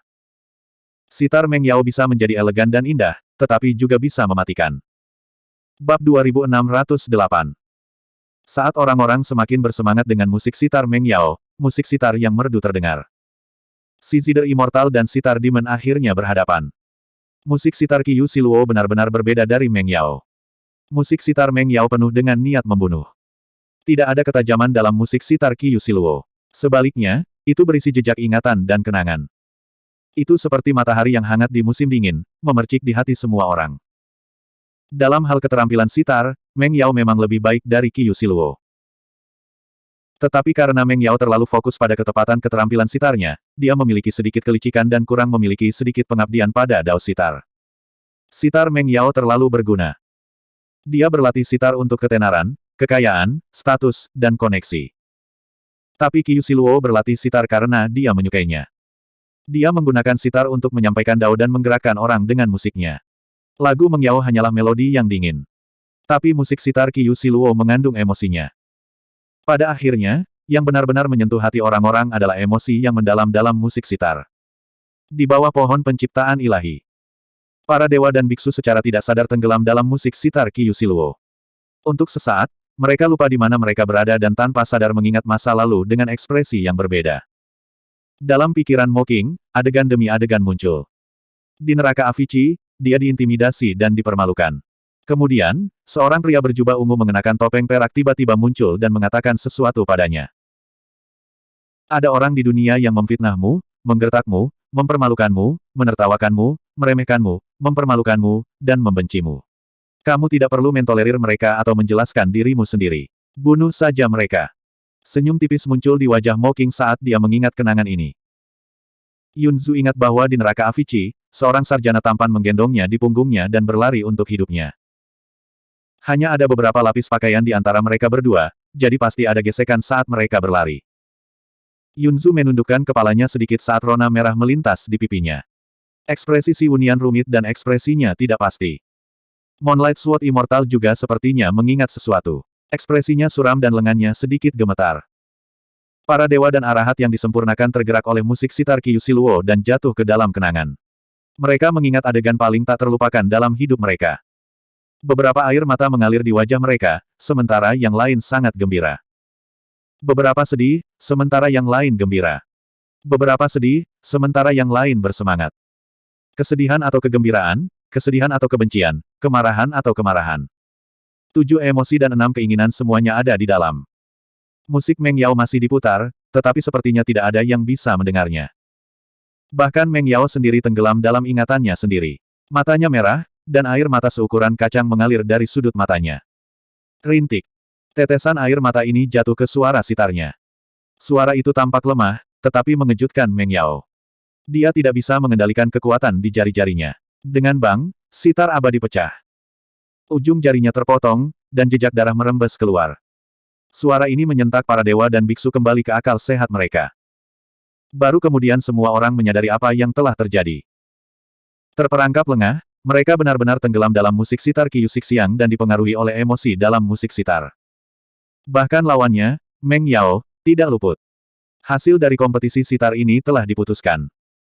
Sitar Meng Yao bisa menjadi elegan dan indah, tetapi juga bisa mematikan. Bab 2608. Saat orang-orang semakin bersemangat dengan musik sitar Meng Yao, musik sitar yang merdu terdengar. Si Zider Immortal dan sitar Demon akhirnya berhadapan. Musik sitar Qiu Siluo benar-benar berbeda dari Meng Yao. Musik sitar Meng Yao penuh dengan niat membunuh. Tidak ada ketajaman dalam musik sitar Qiu Siluo. Sebaliknya, itu berisi jejak ingatan dan kenangan. Itu seperti matahari yang hangat di musim dingin, memercik di hati semua orang. Dalam hal keterampilan sitar, Meng Yao memang lebih baik dari Qiu Siluo. Tetapi karena Meng Yao terlalu fokus pada ketepatan keterampilan sitarnya, dia memiliki sedikit kelicikan dan kurang memiliki sedikit pengabdian pada dao sitar. Sitar Meng Yao terlalu berguna. Dia berlatih sitar untuk ketenaran, kekayaan, status, dan koneksi. Tapi Qiu Siluo berlatih sitar karena dia menyukainya. Dia menggunakan sitar untuk menyampaikan dao dan menggerakkan orang dengan musiknya. Lagu Meng Yao hanyalah melodi yang dingin. Tapi musik sitar Qiu Siluo mengandung emosinya. Pada akhirnya, yang benar-benar menyentuh hati orang-orang adalah emosi yang mendalam dalam musik sitar. Di bawah pohon penciptaan ilahi, para dewa dan biksu secara tidak sadar tenggelam dalam musik sitar Qiu Siluo. Untuk sesaat, mereka lupa di mana mereka berada dan tanpa sadar mengingat masa lalu dengan ekspresi yang berbeda. Dalam pikiran Mo Qing, adegan demi adegan muncul. Di neraka Avici, dia diintimidasi dan dipermalukan. Kemudian, seorang pria berjubah ungu mengenakan topeng perak tiba-tiba muncul dan mengatakan sesuatu padanya. Ada orang di dunia yang memfitnahmu, menggertakmu, mempermalukanmu, menertawakanmu, meremehkanmu, mempermalukanmu, dan membencimu. Kamu tidak perlu mentolerir mereka atau menjelaskan dirimu sendiri. Bunuh saja mereka. Senyum tipis muncul di wajah Mo Qing saat dia mengingat kenangan ini. Yunzu ingat bahwa di neraka Avici, seorang sarjana tampan menggendongnya di punggungnya dan berlari untuk hidupnya. Hanya ada beberapa lapis pakaian di antara mereka berdua, jadi pasti ada gesekan saat mereka berlari. Yunzu menundukkan kepalanya sedikit saat rona merah melintas di pipinya. Ekspresi Si Wunian rumit dan ekspresinya tidak pasti. Moonlight Sword Immortal juga sepertinya mengingat sesuatu. Ekspresinya suram dan lengannya sedikit gemetar. Para dewa dan arahat yang disempurnakan tergerak oleh musik sitar Qiu Siluo dan jatuh ke dalam kenangan. Mereka mengingat adegan paling tak terlupakan dalam hidup mereka. Beberapa air mata mengalir di wajah mereka, sementara yang lain sangat gembira. Beberapa sedih, sementara yang lain gembira. Beberapa sedih, sementara yang lain bersemangat. Kesedihan atau kegembiraan, kesedihan atau kebencian, kemarahan atau kemarahan. 7 emosi dan 6 keinginan semuanya ada di dalam. Musik Meng Yao masih diputar, tetapi sepertinya tidak ada yang bisa mendengarnya. Bahkan Meng Yao sendiri tenggelam dalam ingatannya sendiri. Matanya merah, dan air mata seukuran kacang mengalir dari sudut matanya. Rintik. Tetesan air mata ini jatuh ke suara sitarnya. Suara itu tampak lemah, tetapi mengejutkan Meng Yao. Dia tidak bisa mengendalikan kekuatan di jari-jarinya. Dengan bang, sitar abadi pecah. Ujung jarinya terpotong, dan jejak darah merembes keluar. Suara ini menyentak para dewa dan biksu kembali ke akal sehat mereka. Baru kemudian semua orang menyadari apa yang telah terjadi. Terperangkap lengah, mereka benar-benar tenggelam dalam musik sitar Qiu Xixiang dan dipengaruhi oleh emosi dalam musik sitar. Bahkan lawannya, Meng Yao, tidak luput. Hasil dari kompetisi sitar ini telah diputuskan.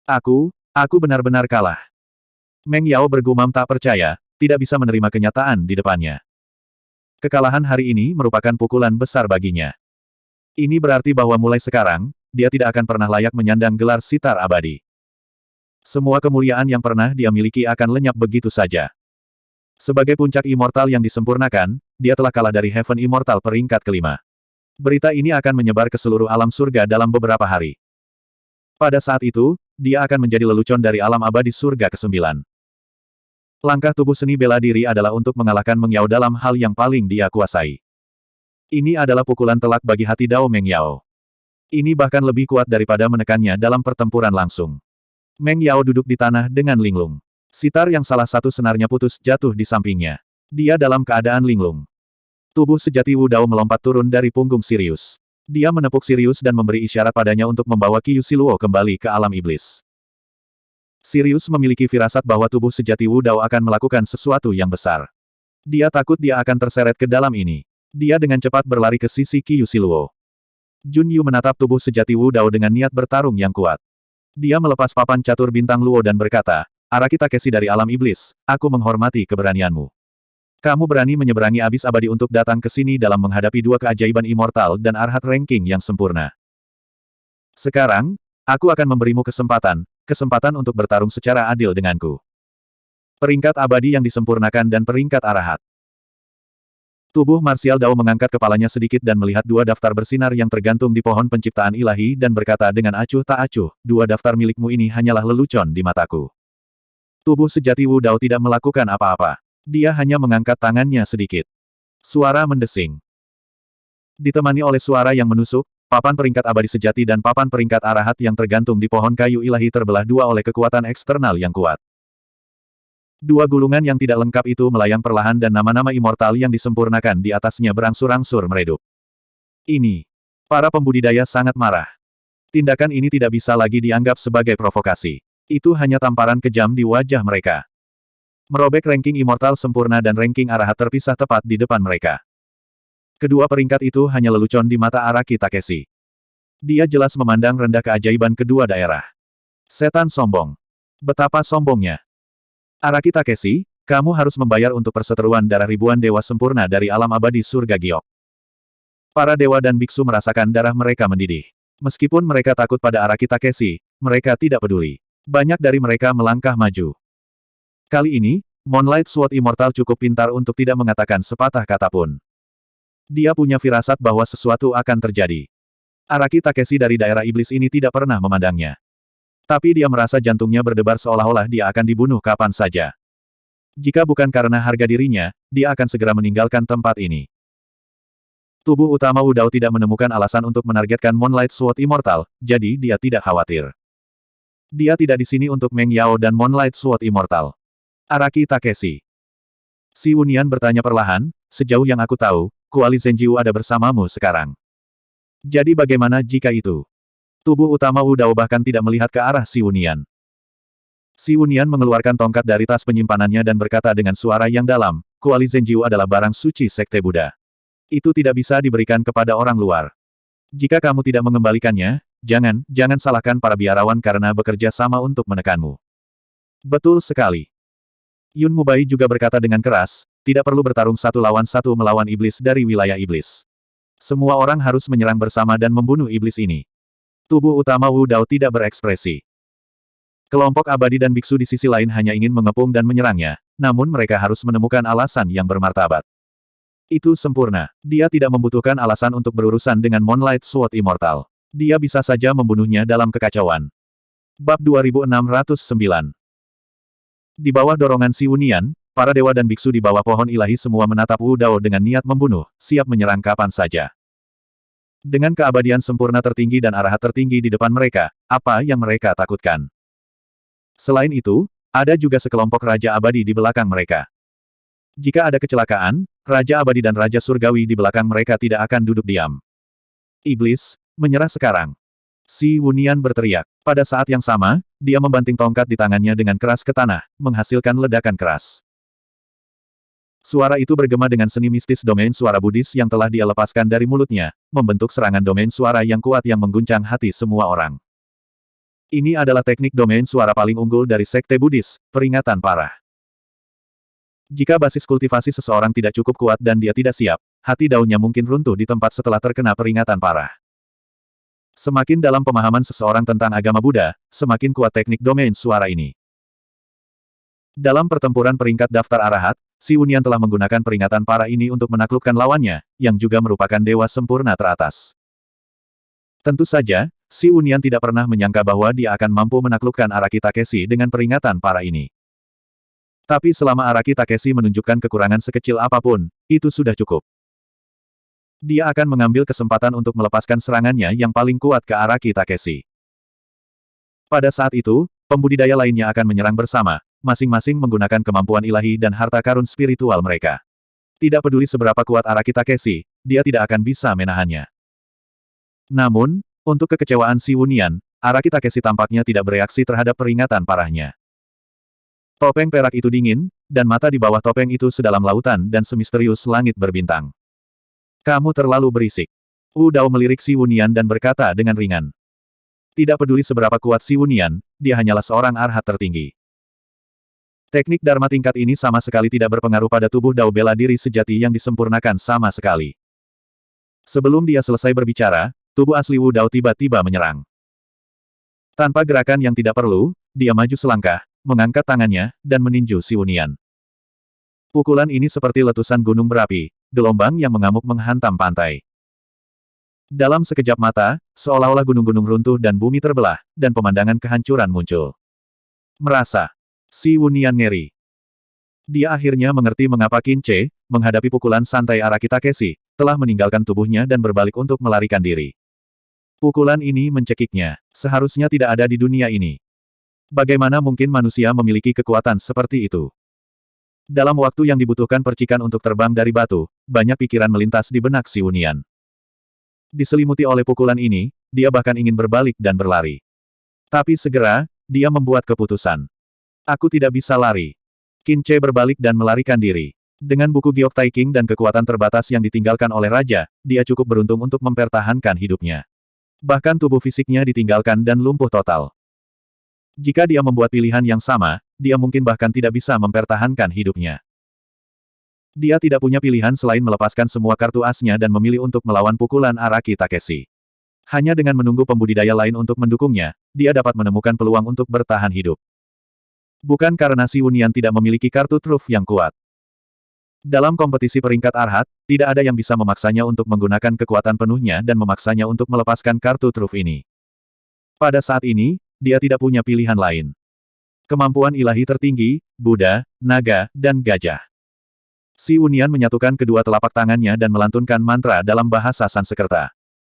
Aku benar-benar kalah. Meng Yao bergumam tak percaya, tidak bisa menerima kenyataan di depannya. Kekalahan hari ini merupakan pukulan besar baginya. Ini berarti bahwa mulai sekarang, dia tidak akan pernah layak menyandang gelar sitar abadi. Semua kemuliaan yang pernah dia miliki akan lenyap begitu saja. Sebagai puncak immortal yang disempurnakan, dia telah kalah dari Heaven Immortal peringkat kelima. Berita ini akan menyebar ke seluruh alam surga dalam beberapa hari. Pada saat itu, dia akan menjadi lelucon dari alam abadi surga ke-9. Langkah tubuh seni bela diri adalah untuk mengalahkan Meng Yao dalam hal yang paling dia kuasai. Ini adalah pukulan telak bagi hati Dao Meng Yao. Ini bahkan lebih kuat daripada menekannya dalam pertempuran langsung. Meng Yao duduk di tanah dengan linglung. Sitar yang salah satu senarnya putus jatuh di sampingnya. Dia dalam keadaan linglung. Tubuh sejati Wu Dao melompat turun dari punggung Sirius. Dia menepuk Sirius dan memberi isyarat padanya untuk membawa Qiu Siluo kembali ke alam iblis. Sirius memiliki firasat bahwa tubuh sejati Wu Dao akan melakukan sesuatu yang besar. Dia takut dia akan terseret ke dalam ini. Dia dengan cepat berlari ke sisi Qiu Siluo. Jun Yu menatap tubuh sejati Wu Dao dengan niat bertarung yang kuat. Dia melepas papan catur bintang Luo dan berkata, Araki Takeshi dari alam iblis, aku menghormati keberanianmu. Kamu berani menyeberangi abis abadi untuk datang ke sini dalam menghadapi dua keajaiban immortal dan arhat ranking yang sempurna. Sekarang, aku akan memberimu kesempatan untuk bertarung secara adil denganku. Peringkat abadi yang disempurnakan dan peringkat arahat. Tubuh marsial Dao mengangkat kepalanya sedikit dan melihat dua daftar bersinar yang tergantung di pohon penciptaan ilahi dan berkata dengan acuh tak acuh, dua daftar milikmu ini hanyalah lelucon di mataku. Tubuh sejati Wu Dao tidak melakukan apa-apa. Dia hanya mengangkat tangannya sedikit. Suara mendesing. Ditemani oleh suara yang menusuk, papan peringkat abadi sejati dan papan peringkat arahat yang tergantung di pohon kayu ilahi terbelah dua oleh kekuatan eksternal yang kuat. Dua gulungan yang tidak lengkap itu melayang perlahan dan nama-nama immortal yang disempurnakan di atasnya berangsur-angsur meredup. Ini. Para pembudidaya sangat marah. Tindakan ini tidak bisa lagi dianggap sebagai provokasi. Itu hanya tamparan kejam di wajah mereka. Merobek ranking immortal sempurna dan ranking arahat terpisah tepat di depan mereka. Kedua peringkat itu hanya lelucon di mata Araki Takeshi. Dia jelas memandang rendah keajaiban kedua daerah. Setan sombong. Betapa sombongnya. Araki Takeshi, kamu harus membayar untuk perseteruan darah ribuan dewa sempurna dari alam abadi surga Giok. Para dewa dan biksu merasakan darah mereka mendidih. Meskipun mereka takut pada Araki Takeshi, mereka tidak peduli. Banyak dari mereka melangkah maju. Kali ini, Moonlight Sword Immortal cukup pintar untuk tidak mengatakan sepatah kata pun. Dia punya firasat bahwa sesuatu akan terjadi. Araki Takeshi dari daerah iblis ini tidak pernah memandangnya. Tapi dia merasa jantungnya berdebar seolah-olah dia akan dibunuh kapan saja. Jika bukan karena harga dirinya, dia akan segera meninggalkan tempat ini. Tubuh utama Wu Dao tidak menemukan alasan untuk menargetkan Moonlight Sword Immortal, jadi dia tidak khawatir. Dia tidak di sini untuk Meng Yao dan Moonlight Sword Immortal. Araki Takeshi. Si Wunian bertanya perlahan, sejauh yang aku tahu, Kuali Zenjiu ada bersamamu sekarang. Jadi bagaimana jika itu? Tubuh utama Wu Dao bahkan tidak melihat ke arah Si Wunian. Si Wunian mengeluarkan tongkat dari tas penyimpanannya dan berkata dengan suara yang dalam, Kuali Zenjiu adalah barang suci Sekte Buddha. Itu tidak bisa diberikan kepada orang luar. Jika kamu tidak mengembalikannya, jangan salahkan para biarawan karena bekerja sama untuk menekanmu. Betul sekali. Yun Mubai juga berkata dengan keras, tidak perlu bertarung satu lawan satu melawan iblis dari wilayah iblis. Semua orang harus menyerang bersama dan membunuh iblis ini. Tubuh utama Wu Dao tidak berekspresi. Kelompok abadi dan biksu di sisi lain hanya ingin mengepung dan menyerangnya, namun mereka harus menemukan alasan yang bermartabat. Itu sempurna. Dia tidak membutuhkan alasan untuk berurusan dengan Moonlight Sword Immortal. Dia bisa saja membunuhnya dalam kekacauan. Bab 2609. Di bawah dorongan Si Wunian, para dewa dan biksu di bawah pohon ilahi semua menatap Wu Dao dengan niat membunuh, siap menyerang kapan saja. Dengan keabadian sempurna tertinggi dan arahat tertinggi di depan mereka, apa yang mereka takutkan? Selain itu, ada juga sekelompok Raja Abadi di belakang mereka. Jika ada kecelakaan, Raja Abadi dan Raja Surgawi di belakang mereka tidak akan duduk diam. Iblis, menyerah sekarang. Si Wunian berteriak. Pada saat yang sama, dia membanting tongkat di tangannya dengan keras ke tanah, menghasilkan ledakan keras. Suara itu bergema dengan seni mistis domain suara Buddhis yang telah dia lepaskan dari mulutnya, membentuk serangan domain suara yang kuat yang mengguncang hati semua orang. Ini adalah teknik domain suara paling unggul dari Sekte Buddhis, peringatan parah. Jika basis kultivasi seseorang tidak cukup kuat dan dia tidak siap, hati daunnya mungkin runtuh di tempat setelah terkena peringatan parah. Semakin dalam pemahaman seseorang tentang agama Buddha, semakin kuat teknik domain suara ini. Dalam pertempuran peringkat daftar arahat, Si Wunian telah menggunakan peringatan parah ini untuk menaklukkan lawannya, yang juga merupakan dewa sempurna teratas. Tentu saja, Si Wunian tidak pernah menyangka bahwa dia akan mampu menaklukkan Araki Takeshi dengan peringatan parah ini. Tapi selama Araki Takeshi menunjukkan kekurangan sekecil apapun, itu sudah cukup. Dia akan mengambil kesempatan untuk melepaskan serangannya yang paling kuat ke Araki Takeshi. Pada saat itu, pembudidaya lainnya akan menyerang bersama, masing-masing menggunakan kemampuan ilahi dan harta karun spiritual mereka. Tidak peduli seberapa kuat Araki Takeshi, dia tidak akan bisa menahannya. Namun, untuk kekecewaan Si Wunian, Araki Takeshi tampaknya tidak bereaksi terhadap peringatan parahnya. Topeng perak itu dingin, dan mata di bawah topeng itu sedalam lautan dan semisterius langit berbintang. Kamu terlalu berisik. Wu Dao melirik Si Wunian dan berkata dengan ringan. Tidak peduli seberapa kuat Si Wunian, dia hanyalah seorang arhat tertinggi. Teknik Dharma tingkat ini sama sekali tidak berpengaruh pada tubuh Dao bela diri sejati yang disempurnakan sama sekali. Sebelum dia selesai berbicara, tubuh asli Wu Dao tiba-tiba menyerang. Tanpa gerakan yang tidak perlu, dia maju selangkah, mengangkat tangannya, dan meninju Si Wunian. Pukulan ini seperti letusan gunung berapi, gelombang yang mengamuk menghantam pantai. Dalam sekejap mata, seolah-olah gunung-gunung runtuh dan bumi terbelah, dan pemandangan kehancuran muncul. Merasa. Si Wunian ngeri. Dia akhirnya mengerti mengapa Qin Che, menghadapi pukulan santai Araki Takeshi, telah meninggalkan tubuhnya dan berbalik untuk melarikan diri. Pukulan ini mencekiknya. Seharusnya tidak ada di dunia ini. Bagaimana mungkin manusia memiliki kekuatan seperti itu? Dalam waktu yang dibutuhkan percikan untuk terbang dari batu, banyak pikiran melintas di benak Si Wunian. Diselimuti oleh pukulan ini, dia bahkan ingin berbalik dan berlari. Tapi segera, dia membuat keputusan. Aku tidak bisa lari. Qin Che berbalik dan melarikan diri. Dengan buku Giok Taiking dan kekuatan terbatas yang ditinggalkan oleh Raja, dia cukup beruntung untuk mempertahankan hidupnya. Bahkan tubuh fisiknya ditinggalkan dan lumpuh total. Jika dia membuat pilihan yang sama, dia mungkin bahkan tidak bisa mempertahankan hidupnya. Dia tidak punya pilihan selain melepaskan semua kartu asnya dan memilih untuk melawan pukulan Araki Takeshi. Hanya dengan menunggu pembudidaya lain untuk mendukungnya, dia dapat menemukan peluang untuk bertahan hidup. Bukan karena Si Wunian tidak memiliki kartu truf yang kuat. Dalam kompetisi peringkat arhat, tidak ada yang bisa memaksanya untuk menggunakan kekuatan penuhnya dan memaksanya untuk melepaskan kartu truf ini. Pada saat ini, dia tidak punya pilihan lain. Kemampuan ilahi tertinggi, Buddha, naga, dan gajah. Si Wunian menyatukan kedua telapak tangannya dan melantunkan mantra dalam bahasa Sanskerta.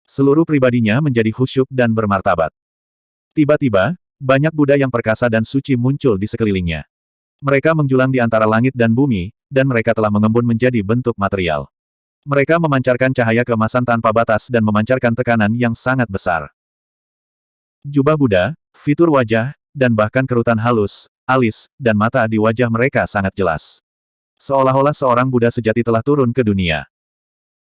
Seluruh pribadinya menjadi khusyuk dan bermartabat. Tiba-tiba, banyak Buddha yang perkasa dan suci muncul di sekelilingnya. Mereka menjulang di antara langit dan bumi, dan mereka telah mengembun menjadi bentuk material. Mereka memancarkan cahaya keemasan tanpa batas dan memancarkan tekanan yang sangat besar. Jubah Buddha, fitur wajah, dan bahkan kerutan halus, alis, dan mata di wajah mereka sangat jelas. Seolah-olah seorang Buddha sejati telah turun ke dunia.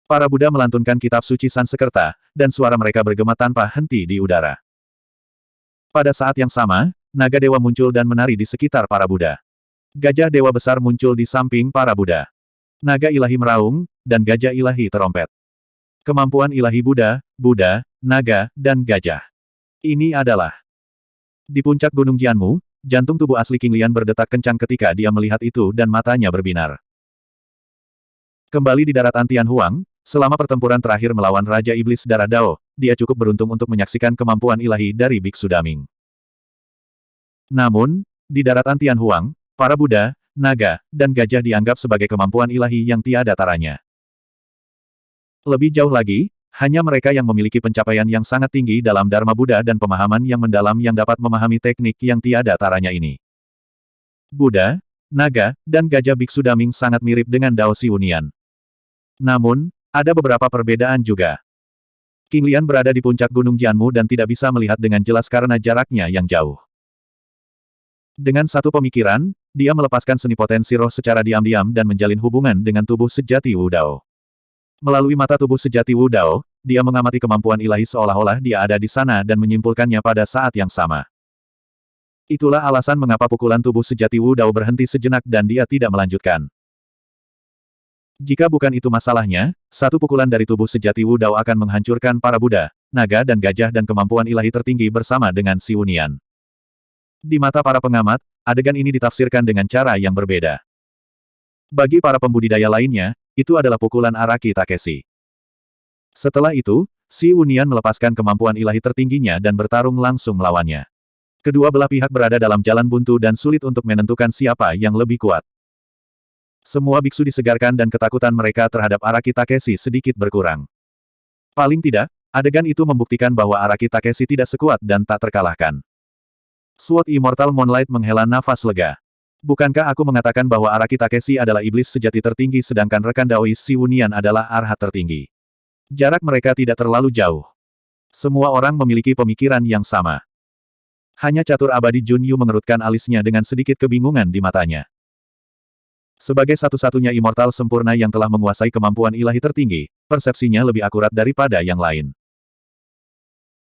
Para Buddha melantunkan kitab suci Sanskerta, dan suara mereka bergema tanpa henti di udara. Pada saat yang sama, naga dewa muncul dan menari di sekitar para Buddha. Gajah dewa besar muncul di samping para Buddha. Naga ilahi meraung, dan gajah ilahi terompet. Kemampuan ilahi Buddha, Buddha, naga, dan gajah. Ini adalah di puncak Gunung Jianmu, jantung tubuh asli King Lian berdetak kencang ketika dia melihat itu dan matanya berbinar. Kembali di daratan Tianhuang, selama pertempuran terakhir melawan Raja Iblis Darah Dao, dia cukup beruntung untuk menyaksikan kemampuan ilahi dari Biksu Daming. Namun, di daratan Tianhuang, para Buddha, naga, dan gajah dianggap sebagai kemampuan ilahi yang tiada taranya. Lebih jauh lagi, Hanya mereka yang memiliki pencapaian yang sangat tinggi dalam Dharma Buddha dan pemahaman yang mendalam yang dapat memahami teknik yang tiada taranya ini. Buddha, naga, dan gajah biksu Daming sangat mirip dengan Dao Siwunian. Namun, ada beberapa perbedaan juga. King Lian berada di puncak Gunung Jianmu dan tidak bisa melihat dengan jelas karena jaraknya yang jauh. Dengan satu pemikiran, dia melepaskan seni potensi roh secara diam-diam dan menjalin hubungan dengan tubuh sejati Wu Dao. Melalui mata tubuh sejati Wu Dao, dia mengamati kemampuan ilahi seolah-olah dia ada di sana dan menyimpulkannya pada saat yang sama. Itulah alasan mengapa pukulan tubuh sejati Wu Dao berhenti sejenak dan dia tidak melanjutkan. Jika bukan itu masalahnya, satu pukulan dari tubuh sejati Wu Dao akan menghancurkan para Buddha, naga dan gajah dan kemampuan ilahi tertinggi bersama dengan Siwunian. Di mata para pengamat, adegan ini ditafsirkan dengan cara yang berbeda. Bagi para pembudidaya lainnya, itu adalah pukulan Araki Takeshi. Setelah itu, Siwunian melepaskan kemampuan ilahi tertingginya dan bertarung langsung melawannya. Kedua belah pihak berada dalam jalan buntu dan sulit untuk menentukan siapa yang lebih kuat. Semua biksu disegarkan dan ketakutan mereka terhadap Araki Takeshi sedikit berkurang. Paling tidak, adegan itu membuktikan bahwa Araki Takeshi tidak sekuat dan tak terkalahkan. Sword Immortal Moonlight menghela nafas lega. Bukankah aku mengatakan bahwa Araki Takeshi adalah iblis sejati tertinggi sedangkan rekan Daois Siwunian adalah arhat tertinggi? Jarak mereka tidak terlalu jauh. Semua orang memiliki pemikiran yang sama. Hanya catur abadi Jun Yu mengerutkan alisnya dengan sedikit kebingungan di matanya. Sebagai satu-satunya immortal sempurna yang telah menguasai kemampuan ilahi tertinggi, persepsinya lebih akurat daripada yang lain.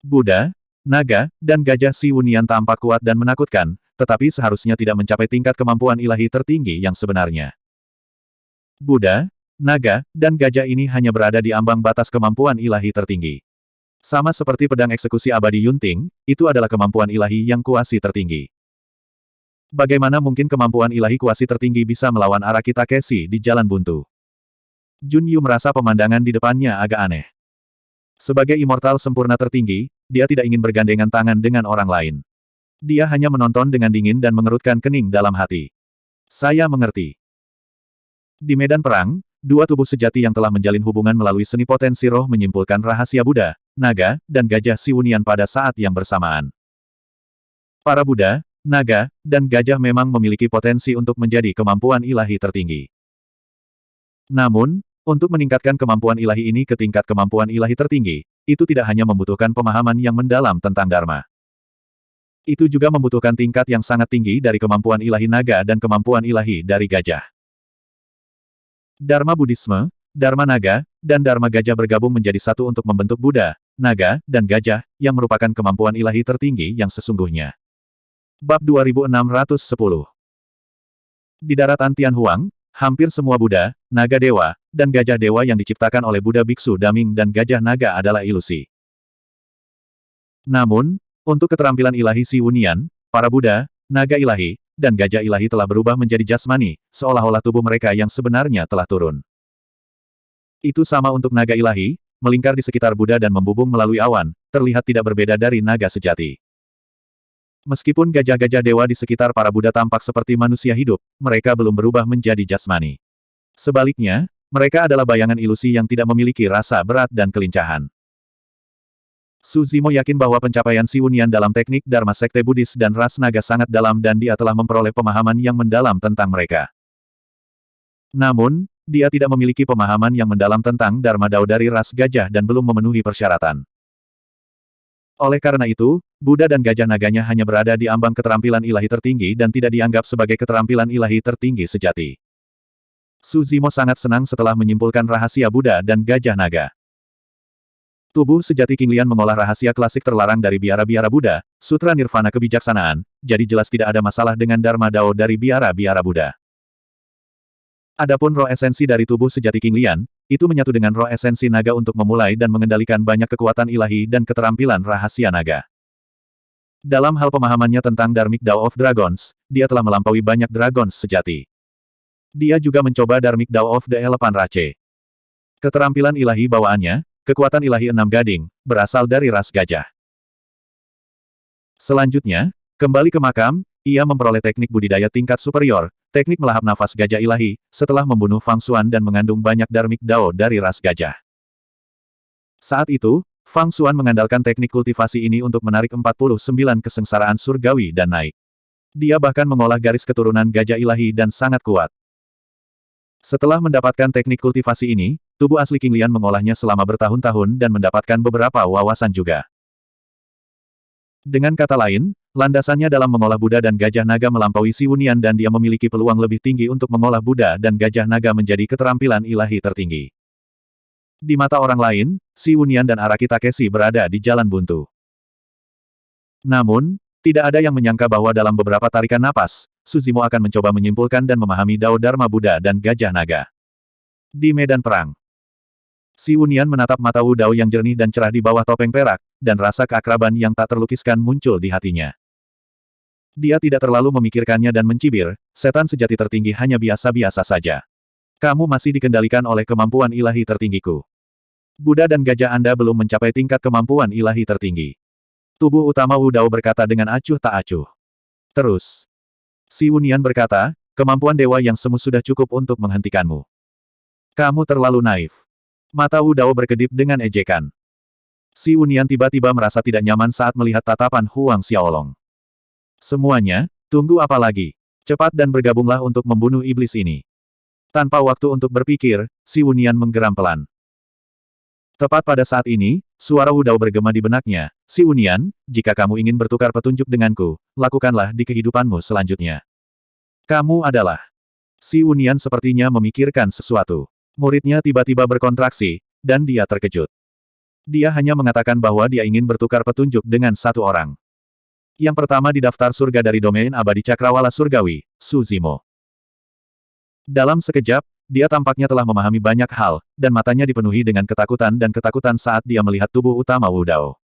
Buddha, naga, dan gajah Siwunian tampak kuat dan menakutkan, tetapi seharusnya tidak mencapai tingkat kemampuan ilahi tertinggi yang sebenarnya. Buddha, naga, dan gajah ini hanya berada di ambang batas kemampuan ilahi tertinggi. Sama seperti pedang eksekusi abadi Yunting, itu adalah kemampuan ilahi yang kuasi tertinggi. Bagaimana mungkin kemampuan ilahi kuasi tertinggi bisa melawan Araki Takeshi di jalan buntu? Jun Yu merasa pemandangan di depannya agak aneh. Sebagai immortal sempurna tertinggi, dia tidak ingin bergandengan tangan dengan orang lain. Dia hanya menonton dengan dingin dan mengerutkan kening dalam hati. Saya mengerti. Di medan perang, dua tubuh sejati yang telah menjalin hubungan melalui seni potensi roh menyimpulkan rahasia Buddha, naga, dan gajah Siwunian pada saat yang bersamaan. Para Buddha, naga, dan gajah memang memiliki potensi untuk menjadi kemampuan ilahi tertinggi. Namun, untuk meningkatkan kemampuan ilahi ini ke tingkat kemampuan ilahi tertinggi, itu tidak hanya membutuhkan pemahaman yang mendalam tentang Dharma. Itu juga membutuhkan tingkat yang sangat tinggi dari kemampuan ilahi naga dan kemampuan ilahi dari gajah. Dharma Buddhisme, Dharma naga, dan Dharma gajah bergabung menjadi satu untuk membentuk Buddha, naga, dan gajah, yang merupakan kemampuan ilahi tertinggi yang sesungguhnya. Bab 2610. Di daratan Tianhuang, hampir semua Buddha, naga dewa, dan gajah dewa yang diciptakan oleh Buddha biksu Daming dan gajah naga adalah ilusi. Namun, untuk keterampilan ilahi Siwunian, para Buddha, naga ilahi, dan gajah ilahi telah berubah menjadi jasmani, seolah-olah tubuh mereka yang sebenarnya telah turun. Itu sama untuk naga ilahi, melingkar di sekitar Buddha dan membubung melalui awan, terlihat tidak berbeda dari naga sejati. Meskipun gajah-gajah dewa di sekitar para Buddha tampak seperti manusia hidup, mereka belum berubah menjadi jasmani. Sebaliknya, mereka adalah bayangan ilusi yang tidak memiliki rasa berat dan kelincahan. Su Zimo yakin bahwa pencapaian Siwunian dalam teknik Dharma Sekte Buddhis dan ras naga sangat dalam dan dia telah memperoleh pemahaman yang mendalam tentang mereka. Namun, dia tidak memiliki pemahaman yang mendalam tentang Dharma Dao dari ras gajah dan belum memenuhi persyaratan. Oleh karena itu, Buddha dan gajah naganya hanya berada di ambang keterampilan ilahi tertinggi dan tidak dianggap sebagai keterampilan ilahi tertinggi sejati. Su Zimo sangat senang setelah menyimpulkan rahasia Buddha dan gajah naga. Tubuh sejati King Lian mengolah rahasia klasik terlarang dari biara-biara Buddha, Sutra Nirvana Kebijaksanaan, jadi jelas tidak ada masalah dengan Dharma Dao dari biara-biara Buddha. Adapun roh esensi dari tubuh sejati King Lian, itu menyatu dengan roh esensi naga untuk memulai dan mengendalikan banyak kekuatan ilahi dan keterampilan rahasia naga. Dalam hal pemahamannya tentang Dharmic Dao of Dragons, dia telah melampaui banyak dragons sejati. Dia juga mencoba Dharmic Dao of the Elephant Rache. Keterampilan ilahi bawaannya, kekuatan ilahi enam gading, berasal dari ras gajah. Selanjutnya, kembali ke makam, ia memperoleh teknik budidaya tingkat superior, teknik melahap nafas gajah ilahi, setelah membunuh Fang Xuan dan mengandung banyak Dharmic Dao dari ras gajah. Saat itu, Fang Xuan mengandalkan teknik kultivasi ini untuk menarik 49 kesengsaraan surgawi dan naik. Dia bahkan mengolah garis keturunan gajah ilahi dan sangat kuat. Setelah mendapatkan teknik kultivasi ini, tubuh asli King Lian mengolahnya selama bertahun-tahun dan mendapatkan beberapa wawasan juga. Dengan kata lain, landasannya dalam mengolah Buddha dan gajah naga melampaui Si Wunian dan dia memiliki peluang lebih tinggi untuk mengolah Buddha dan gajah naga menjadi keterampilan ilahi tertinggi. Di mata orang lain, Si Wunian dan Araki Takeshi berada di jalan buntu. Namun, tidak ada yang menyangka bahwa dalam beberapa tarikan napas, Suzimo akan mencoba menyimpulkan dan memahami Dao Dharma Buddha dan gajah naga. Di medan perang, Si Wunian menatap mata Wu Dao yang jernih dan cerah di bawah topeng perak, dan rasa keakraban yang tak terlukiskan muncul di hatinya. Dia tidak terlalu memikirkannya dan mencibir, setan sejati tertinggi hanya biasa-biasa saja. Kamu masih dikendalikan oleh kemampuan ilahi tertinggiku. Buddha dan gajah Anda belum mencapai tingkat kemampuan ilahi tertinggi. Tubuh utama Wu Dao berkata dengan acuh tak acuh. Terus, Si Wunian berkata, kemampuan dewa yang semu sudah cukup untuk menghentikanmu. Kamu terlalu naif. Mata Wu Dao berkedip dengan ejekan. Si Wunian tiba-tiba merasa tidak nyaman saat melihat tatapan Huang Xiaolong. Semuanya, tunggu apa lagi? Cepat dan bergabunglah untuk membunuh iblis ini. Tanpa waktu untuk berpikir, Si Wunian menggeram pelan. Tepat pada saat ini, suara Wu Dao bergema di benaknya, Si Wunian, jika kamu ingin bertukar petunjuk denganku, lakukanlah di kehidupanmu selanjutnya. Kamu adalah... Si Wunian sepertinya memikirkan sesuatu. Muridnya tiba-tiba berkontraksi, dan dia terkejut. Dia hanya mengatakan bahwa dia ingin bertukar petunjuk dengan satu orang. Yang pertama di daftar surga dari domain abadi Cakrawala Surgawi, Suzimo. Dalam sekejap, dia tampaknya telah memahami banyak hal, dan matanya dipenuhi dengan ketakutan saat dia melihat tubuh utama Wu Dao.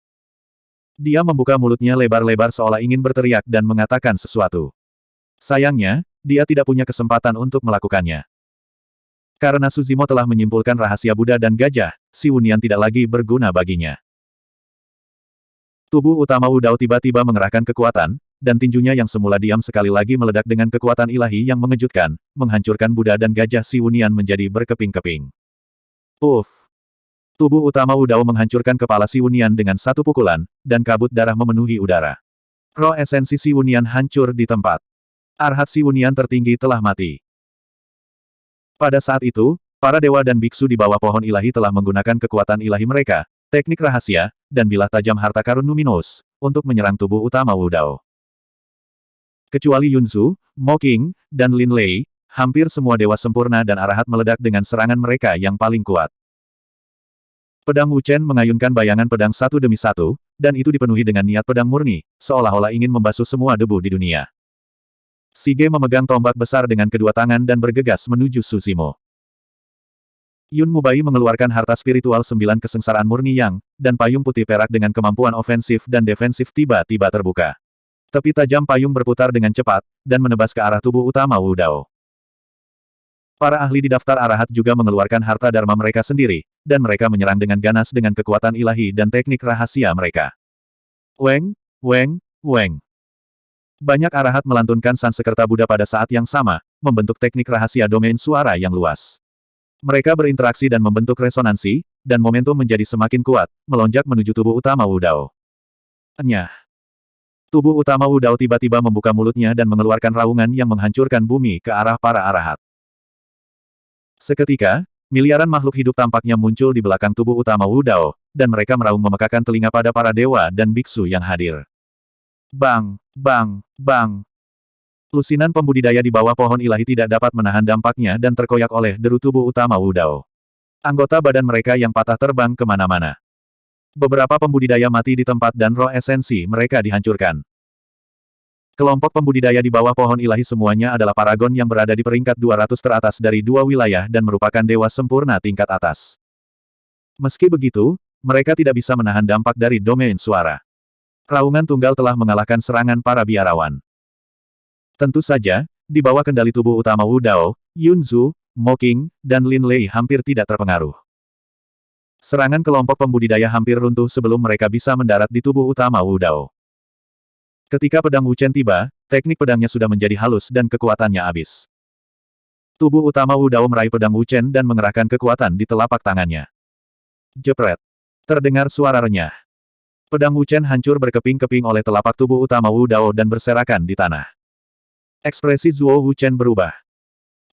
Dia membuka mulutnya lebar-lebar seolah ingin berteriak dan mengatakan sesuatu. Sayangnya, dia tidak punya kesempatan untuk melakukannya. Karena Suzimo telah menyimpulkan rahasia Buddha dan gajah, Si Wunian tidak lagi berguna baginya. Tubuh utama Wu Dao tiba-tiba mengerahkan kekuatan, dan tinjunya yang semula diam sekali lagi meledak dengan kekuatan ilahi yang mengejutkan, menghancurkan Buddha dan gajah Si Wunian menjadi berkeping-keping. Uff! Tubuh utama Wu Dao menghancurkan kepala Si Wunian dengan satu pukulan, dan kabut darah memenuhi udara. Roh esensi Si Wunian hancur di tempat. Arhat Si Wunian tertinggi telah mati. Pada saat itu, para dewa dan biksu di bawah pohon ilahi telah menggunakan kekuatan ilahi mereka, teknik rahasia, dan bilah tajam harta karun luminous, untuk menyerang tubuh utama Wu Dao. Kecuali Yunzu, Mo Qing, dan Lin Lei, hampir semua dewa sempurna dan arahat meledak dengan serangan mereka yang paling kuat. Pedang Wu Chen mengayunkan bayangan pedang satu demi satu, dan itu dipenuhi dengan niat pedang murni, seolah-olah ingin membasuh semua debu di dunia. Si Ge memegang tombak besar dengan kedua tangan dan bergegas menuju Suzimo. Yun Mubai mengeluarkan harta spiritual 9 kesengsaraan murni yang, dan payung putih perak dengan kemampuan ofensif dan defensif tiba-tiba terbuka. Tepi tajam payung berputar dengan cepat, dan menebas ke arah tubuh utama Wu Dao. Para ahli di daftar arahat juga mengeluarkan harta dharma mereka sendiri, dan mereka menyerang dengan ganas dengan kekuatan ilahi dan teknik rahasia mereka. Weng, Weng, Weng. Banyak arahat melantunkan Sansekerta Buddha pada saat yang sama, membentuk teknik rahasia domain suara yang luas. Mereka berinteraksi dan membentuk resonansi, dan momentum menjadi semakin kuat, melonjak menuju tubuh utama Wu Dao. Enyah. Tubuh utama Wu Dao tiba-tiba membuka mulutnya dan mengeluarkan raungan yang menghancurkan bumi ke arah para arahat. Seketika, miliaran makhluk hidup tampaknya muncul di belakang tubuh utama Wu Dao, dan mereka meraung memekakan telinga pada para dewa dan biksu yang hadir. Bang, bang, bang. Lusinan pembudidaya di bawah pohon ilahi tidak dapat menahan dampaknya dan terkoyak oleh deru tubuh utama Wu Dao. Anggota badan mereka yang patah terbang kemana-mana. Beberapa pembudidaya mati di tempat dan roh esensi mereka dihancurkan. Kelompok pembudidaya di bawah pohon ilahi semuanya adalah paragon yang berada di peringkat 200 teratas dari 2 wilayah dan merupakan dewa sempurna tingkat atas. Meski begitu, mereka tidak bisa menahan dampak dari domain suara. Raungan tunggal telah mengalahkan serangan para biarawan. Tentu saja, di bawah kendali tubuh utama Wu Dao, Yunzu, Mo Qing, dan Lin Lei hampir tidak terpengaruh. Serangan kelompok pembudidaya hampir runtuh sebelum mereka bisa mendarat di tubuh utama Wu Dao. Ketika pedang Wu Chen tiba, teknik pedangnya sudah menjadi halus dan kekuatannya habis. Tubuh utama Wu Dao meraih pedang Wu Chen dan mengerahkan kekuatan di telapak tangannya. Jepret. Terdengar suara renyah. Pedang Wuchen hancur berkeping-keping oleh telapak tubuh utama Wu Dao dan berserakan di tanah. Ekspresi Zuo Wuchen berubah.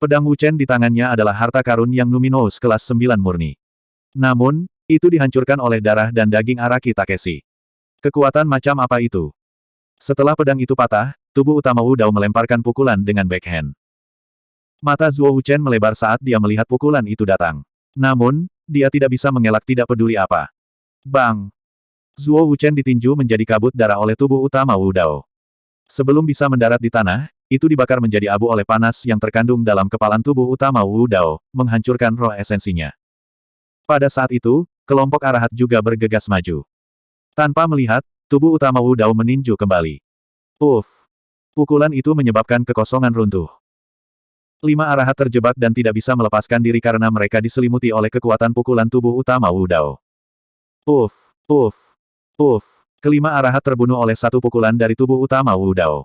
Pedang Wuchen di tangannya adalah harta karun yang numinous kelas 9 murni. Namun, itu dihancurkan oleh darah dan daging Araki Takeshi. Kekuatan macam apa itu? Setelah pedang itu patah, tubuh utama Wu Dao melemparkan pukulan dengan backhand. Mata Zuo Wuchen melebar saat dia melihat pukulan itu datang. Namun, dia tidak bisa mengelak tidak peduli apa. Bang! Zuo Wuchen ditinju menjadi kabut darah oleh tubuh utama Wu Dao. Sebelum bisa mendarat di tanah, itu dibakar menjadi abu oleh panas yang terkandung dalam kepalan tubuh utama Wu Dao, menghancurkan roh esensinya. Pada saat itu, kelompok arahat juga bergegas maju. Tanpa melihat, tubuh utama Wu Dao meninju kembali. Uff! Pukulan itu menyebabkan kekosongan runtuh. 5 arahat terjebak dan tidak bisa melepaskan diri karena mereka diselimuti oleh kekuatan pukulan tubuh utama Wu Dao. Uff! Uff! Uff! Kelima arahat terbunuh oleh satu pukulan dari tubuh utama Wu Dao.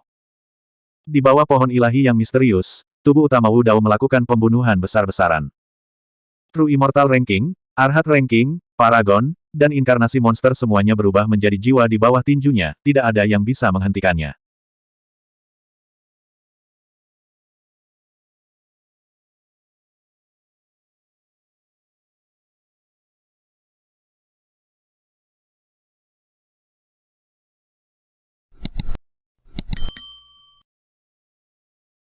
Di bawah pohon ilahi yang misterius, tubuh utama Wu Dao melakukan pembunuhan besar-besaran. True Immortal Ranking, Arhat Ranking, Paragon, dan inkarnasi monster semuanya berubah menjadi jiwa di bawah tinjunya, tidak ada yang bisa menghentikannya.